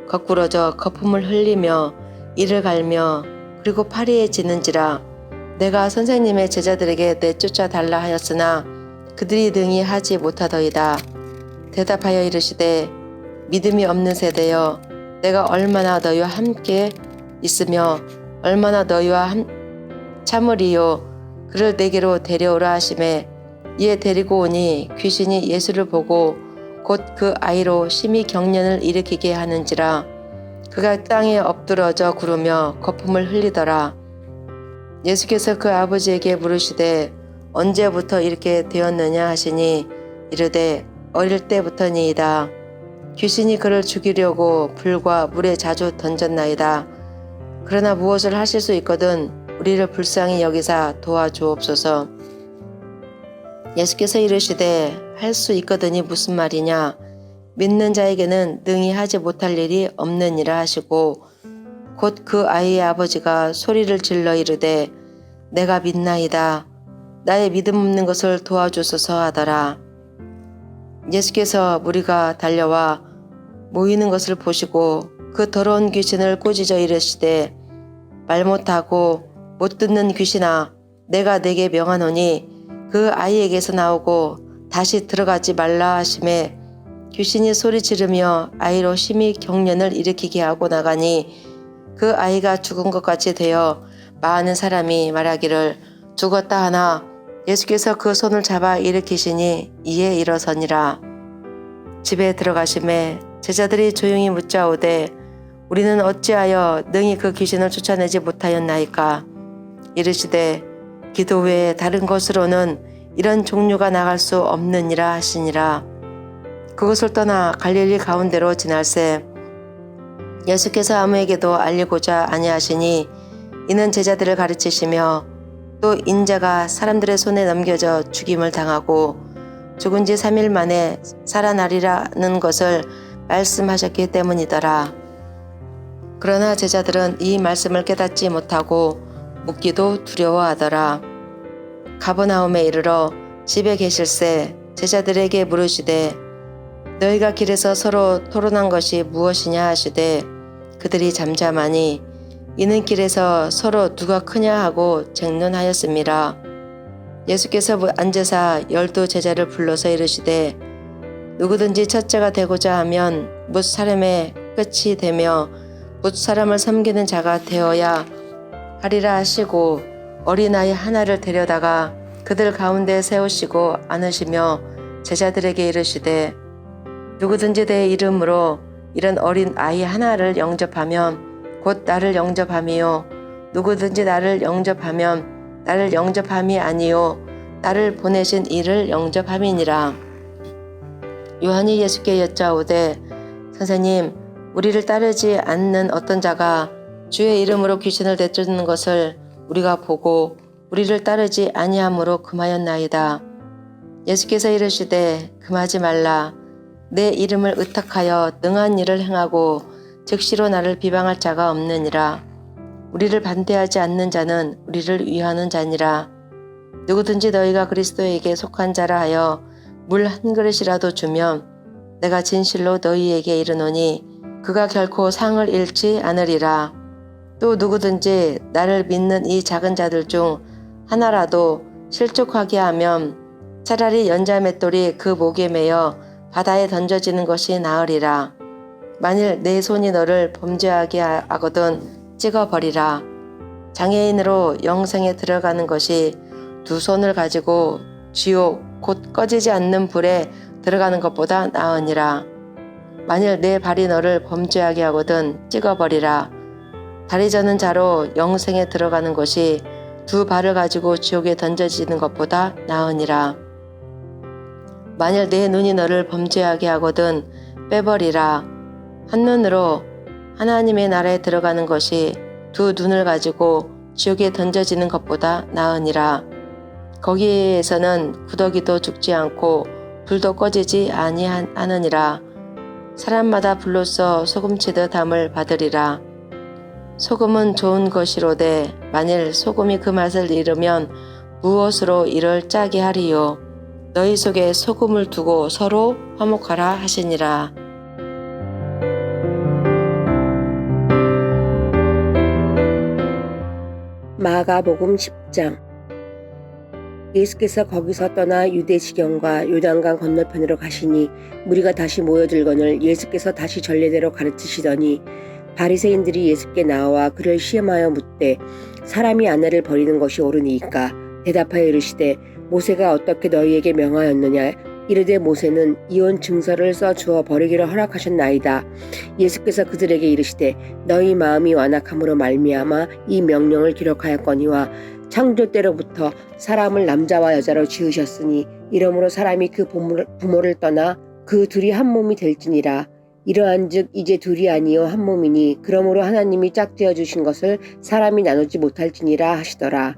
거꾸러져 거품을 흘리며 이를 갈며 그리고 파리에 지는지라. 내가 선생님의 제자들에게 내쫓아 달라 하였으나 그들이 능히 하지 못하더이다. 대답하여 이르시되 믿음이 없는 세대여, 내가 얼마나 너희와 함께 있으며 얼마나 너희와 참으리요. 그를 내게로 데려오라 하시매 이에 데리고 오니 귀신이 예수를 보고 곧 그 아이로 심히 경련을 일으키게 하는지라. 그가 땅에 엎드러져 구르며 거품을 흘리더라. 예수께서 그 아버지에게 물으시되 언제부터 이렇게 되었느냐 하시니 이르되 어릴 때부터니이다. 귀신이 그를 죽이려고 불과 물에 자주 던졌나이다. 그러나 무엇을 하실 수 있거든 우리를 불쌍히 여기사 도와주옵소서. 예수께서 이르시되 할 수 있거든이 무슨 말이냐? 믿는 자에게는 능히 하지 못할 일이 없느니라 하시고 곧 그 아이의 아버지가 소리를 질러 이르되 내가 믿나이다. 나의 믿음 없는 것을 도와주소서 하더라. 예수께서 무리가 달려와 모이는 것을 보시고 그 더러운 귀신을 꾸짖어 이르시되 말 못하고 못 듣는 귀신아, 내가 네게 명하노니 그 아이에게서 나오고 다시 들어가지 말라 하시매 귀신이 소리 지르며 아이로 심히 경련을 일으키게 하고 나가니 그 아이가 죽은 것 같이 되어 많은 사람이 말하기를 죽었다 하나 예수께서 그 손을 잡아 일으키시니 이에 일어서니라. 집에 들어가심에 제자들이 조용히 묻자오되 우리는 어찌하여 능히 그 귀신을 쫓아내지 못하였나이까? 이르시되 기도 외에 다른 것으로는 이런 종류가 나갈 수 없느니라 하시니라. 그것을 떠나 갈릴리 가운데로 지날새 예수께서 아무에게도 알리고자 아니하시니 이는 제자들을 가르치시며 또 인자가 사람들의 손에 넘겨져 죽임을 당하고 죽은 지 3일 만에 살아나리라는 것을 말씀하셨기 때문이더라. 그러나 제자들은 이 말씀을 깨닫지 못하고 묻기도 두려워하더라. 가버나움에 이르러 집에 계실새 제자들에게 물으시되 너희가 길에서 서로 토론한 것이 무엇이냐 하시되 그들이 잠잠하니 이는 길에서 서로 누가 크냐 하고 쟁론하였음이라. 예수께서 앉으사 12 제자를 불러서 이르시되 누구든지 첫째가 되고자 하면 뭇 사람의 끝이 되며 뭇 사람을 섬기는 자가 되어야 하리라 하시고 어린아이 하나를 데려다가 그들 가운데 세우시고 안으시며 제자들에게 이르시되 누구든지 내 이름으로 이런 어린 아이 하나를 영접하면 곧 나를 영접함이요 누구든지 나를 영접하면 나를 영접함이 아니요 나를 보내신 이를 영접함이니라. 요한이 예수께 여짜오되 선생님, 우리를 따르지 않는 어떤 자가 주의 이름으로 귀신을 내쫓는 것을 우리가 보고 우리를 따르지 아니함으로 금하였나이다. 예수께서 이르시되 금하지 말라. 내 이름을 의탁하여 능한 일을 행하고 즉시로 나를 비방할 자가 없느니라. 우리를 반대하지 않는 자는 우리를 위하는 자니라. 누구든지 너희가 그리스도에게 속한 자라 하여 물 한 그릇이라도 주면 내가 진실로 너희에게 이르노니 그가 결코 상을 잃지 않으리라. 또 누구든지 나를 믿는 이 작은 자들 중 하나라도 실족하게 하면 차라리 연자맷돌이 그 목에 매여 바다에 던져지는 것이 나으리라. 만일 내 손이 너를 범죄하게 하거든 찍어버리라. 장애인으로 영생에 들어가는 것이 2 손을 가지고 지옥 곧 꺼지지 않는 불에 들어가는 것보다 나으니라. 만일 내 발이 너를 범죄하게 하거든 찍어버리라. 다리 저는 자로 영생에 들어가는 것이 두 발을 가지고 지옥에 던져지는 것보다 나으니라. 만일 내 눈이 너를 범죄하게 하거든 빼버리라. 한 눈으로 하나님의 나라에 들어가는 것이 두 눈을 가지고 지옥에 던져지는 것보다 나으니라. 거기에서는 구더기도 죽지 않고 불도 꺼지지 아니하느니라. 사람마다 불로써 소금치듯 함을 받으리라. 소금은 좋은 것이로되 만일 소금이 그 맛을 잃으면 무엇으로 이를 짜게 하리요. 너희 속에 소금을 두고 서로 화목하라 하시니라. 마가복음 10장. 예수께서 거기서 떠나 유대 지경과 요단강 건너편으로 가시니 무리가 다시 모여들거늘 예수께서 다시 전례대로 가르치시더니 바리새인들이 예수께 나와 그를 시험하여 묻되 사람이 아내를 버리는 것이 옳으니이까? 대답하여 이르시되 모세가 어떻게 너희에게 명하였느냐? 이르되 모세는 이혼 증서를 써 주어 버리기를 허락하셨나이다. 예수께서 그들에게 이르시되 너희 마음이 완악함으로 말미암아 이 명령을 기록하였거니와 창조 때로부터 사람을 남자와 여자로 지으셨으니 이러므로 사람이 그 부모를 떠나 그 둘이 한 몸이 될지니라. 이러한즉 이제 둘이 아니요 한 몸이니 그러므로 하나님이 짝지어 주신 것을 사람이 나누지 못할지니라 하시더라.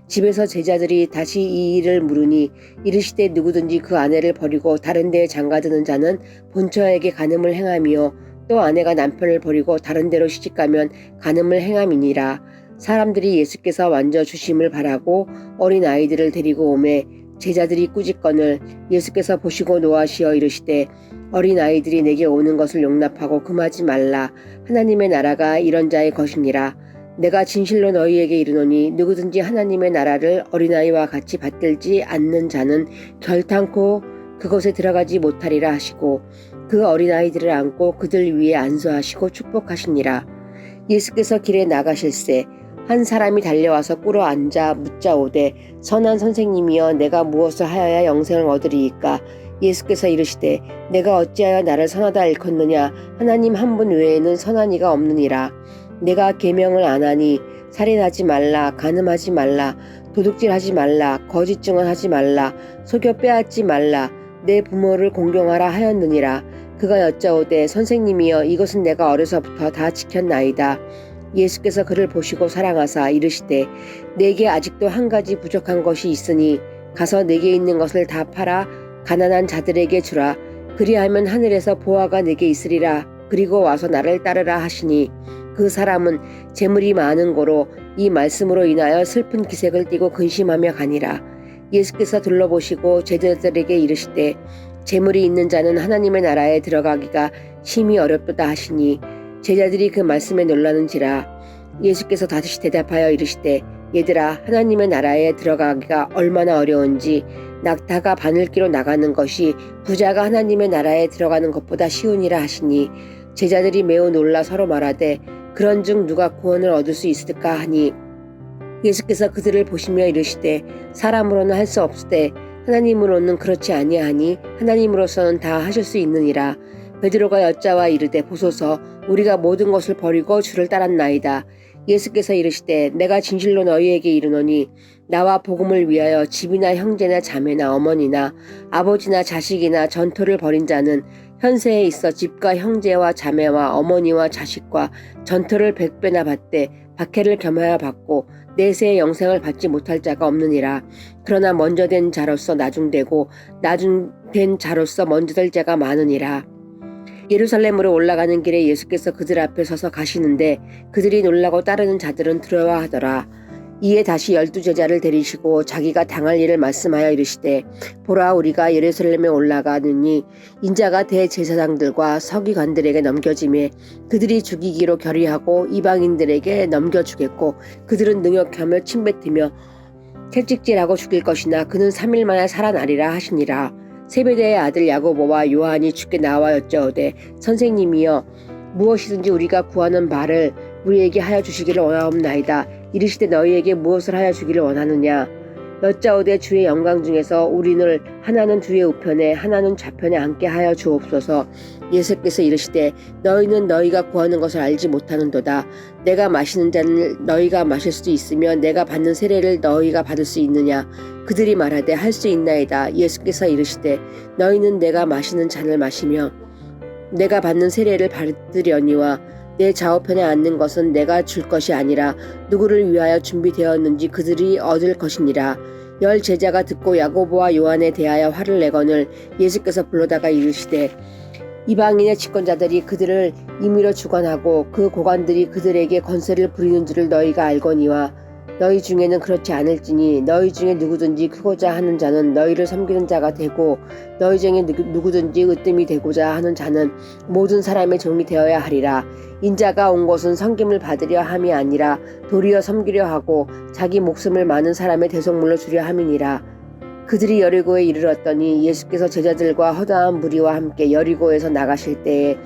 집에서 제자들이 다시 이 일을 물으니 이르시되 누구든지 그 아내를 버리고 다른 데에 장가드는 자는 본처에게 간음을 행함이요 또 아내가 남편을 버리고 다른 데로 시집가면 간음을 행함이니라. 사람들이 예수께서 만져 주심을 바라고 어린 아이들을 데리고 오매 제자들이 꾸짖거늘 예수께서 보시고 노하시어 이르시되 어린 아이들이 내게 오는 것을 용납하고 금하지 말라. 하나님의 나라가 이런 자의 것이니라. 내가 진실로 너희에게 이르노니 누구든지 하나님의 나라를 어린아이와 같이 받들지 않는 자는 결탄코 그곳에 들어가지 못하리라 하시고 그 어린아이들을 안고 그들 위에 안수하시고 축복하시니라. 예수께서 길에 나가실새 한 사람이 달려와서 꿇어 앉아 묻자오되 선한 선생님이여 내가 무엇을 하여야 영생을 얻으리이까? 예수께서 이르시되 내가 어찌하여 나를 선하다 일컫느냐? 하나님 한 분 외에는 선한 이가 없느니라. 내가 계명을 안 하니 살인하지 말라, 간음하지 말라, 도둑질하지 말라, 거짓 증언하지 말라, 속여 빼앗지 말라, 내 부모를 공경하라 하였느니라. 그가 여짜오되 선생님이여 이것은 내가 어려서부터 다 지켰나이다. 예수께서 그를 보시고 사랑하사 이르시되 내게 아직도 한 가지 부족한 것이 있으니 가서 내게 있는 것을 다 팔아 가난한 자들에게 주라. 그리하면 하늘에서 보화가 내게 있으리라. 그리고 와서 나를 따르라 하시니 그 사람은 재물이 많은 고로 이 말씀으로 인하여 슬픈 기색을 띠고 근심하며 가니라. 예수께서 둘러보시고 제자들에게 이르시되 재물이 있는 자는 하나님의 나라에 들어가기가 심히 어렵도다 하시니 제자들이 그 말씀에 놀라는지라. 예수께서 다시 대답하여 이르시되 얘들아 하나님의 나라에 들어가기가 얼마나 어려운지 낙타가 바늘기로 나가는 것이 부자가 하나님의 나라에 들어가는 것보다 쉬우니라 하시니 제자들이 매우 놀라 서로 말하되 그런즉 누가 구원을 얻을 수 있을까 하니 예수께서 그들을 보시며 이르시되 사람으로는 할 수 없으되 하나님으로는 그렇지 아니하니 하나님으로서는 다 하실 수 있느니라. 베드로가 여짜와 이르되 보소서 우리가 모든 것을 버리고 주를 따랐나이다. 예수께서 이르시되 내가 진실로 너희에게 이르노니 나와 복음을 위하여 집이나 형제나 자매나 어머니나 아버지나 자식이나 전토를 벌인 자는 현세에 있어 집과 형제와 자매와 어머니와 자식과 전토를 100배나 받되 박해를 겸하여 받고 내세의 영생을 받지 못할 자가 없느니라. 그러나 먼저 된 자로서 나중되고 나중된 자로서 먼저 될 자가 많으니라. 예루살렘으로 올라가는 길에 예수께서 그들 앞에 서서 가시는데 그들이 놀라고 따르는 자들은 두려워하더라. 이에 다시 12제자를 데리시고 자기가 당할 일을 말씀하여 이르시되 보라 우리가 예루살렘에 올라가느니 인자가 대제사장들과 서기관들에게 넘겨지매 그들이 죽이기로 결의하고 이방인들에게 넘겨주겠고 그들은 능욕하며 침뱉으며 채찍질하고 죽일 것이나 그는 3일 만에 살아나리라 하시니라. 세베대의 아들 야고보와 요한이 주께 나와 여짜오되 선생님이여 무엇이든지 우리가 구하는 바를 우리에게 하여 주시기를 원하옵나이다. 이르시되 너희에게 무엇을 하여 주기를 원하느냐? 여짜오되 주의 영광 중에서 우리를 하나는 주의 우편에 하나는 좌편에 앉게 하여 주옵소서. 예수께서 이르시되 너희는 너희가 구하는 것을 알지 못하는도다. 내가 마시는 잔을 너희가 마실 수 있으면 내가 받는 세례를 너희가 받을 수 있느냐. 그들이 말하되 할 수 있나이다. 예수께서 이르시되 너희는 내가 마시는 잔을 마시며 내가 받는 세례를 받으려니와 내 좌우편에 앉는 것은 내가 줄 것이 아니라 누구를 위하여 준비되었는지 그들이 얻을 것이니라. 10 제자가 듣고 야고보와 요한에 대하여 화를 내거늘 예수께서 불러다가 이르시되 이방인의 집권자들이 그들을 임의로 주관하고 그 고관들이 그들에게 권세를 부리는 줄을 너희가 알거니와 너희 중에는 그렇지 않을지니 너희 중에 누구든지 크고자 하는 자는 너희를 섬기는 자가 되고 너희 중에 누구든지 으뜸이 되고자 하는 자는 모든 사람의 종이 되어야 하리라. 인자가 온 것은 섬김을 받으려 함이 아니라 도리어 섬기려 하고 자기 목숨을 많은 사람의 대속물로 주려 함이니라. 그들이 여리고에 이르렀더니 예수께서 제자들과 허다한 무리와 함께 여리고에서 나가실 때에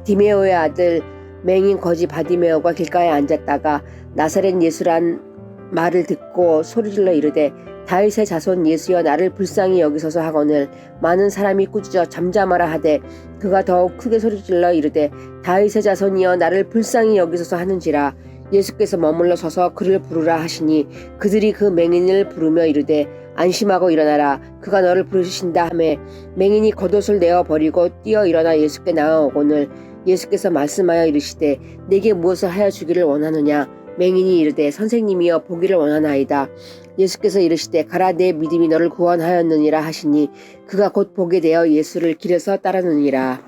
디메오의 아들 맹인 거지 바디메오가 길가에 앉았다가 나사렛 예수란 말을 듣고 소리질러 이르되 다윗의 자손 예수여 나를 불쌍히 여기소서 하거늘 많은 사람이 꾸짖어 잠잠하라 하되 그가 더욱 크게 소리질러 이르되 다윗의 자손이여 나를 불쌍히 여기소서 하는지라. 예수께서 머물러 서서 그를 부르라 하시니 그들이 그 맹인을 부르며 이르되 안심하고 일어나라 그가 너를 부르신다 하매 맹인이 겉옷을 내어 버리고 뛰어 일어나 예수께 나아오거늘 예수께서 말씀하여 이르시되 내게 무엇을 하여 주기를 원하느냐. 맹인이 이르되 선생님이여 보기를 원하나이다. 예수께서 이르시되 가라 내 믿음이 너를 구원하였느니라 하시니 그가 곧 보게 되어 예수를 길에서 따르느니라.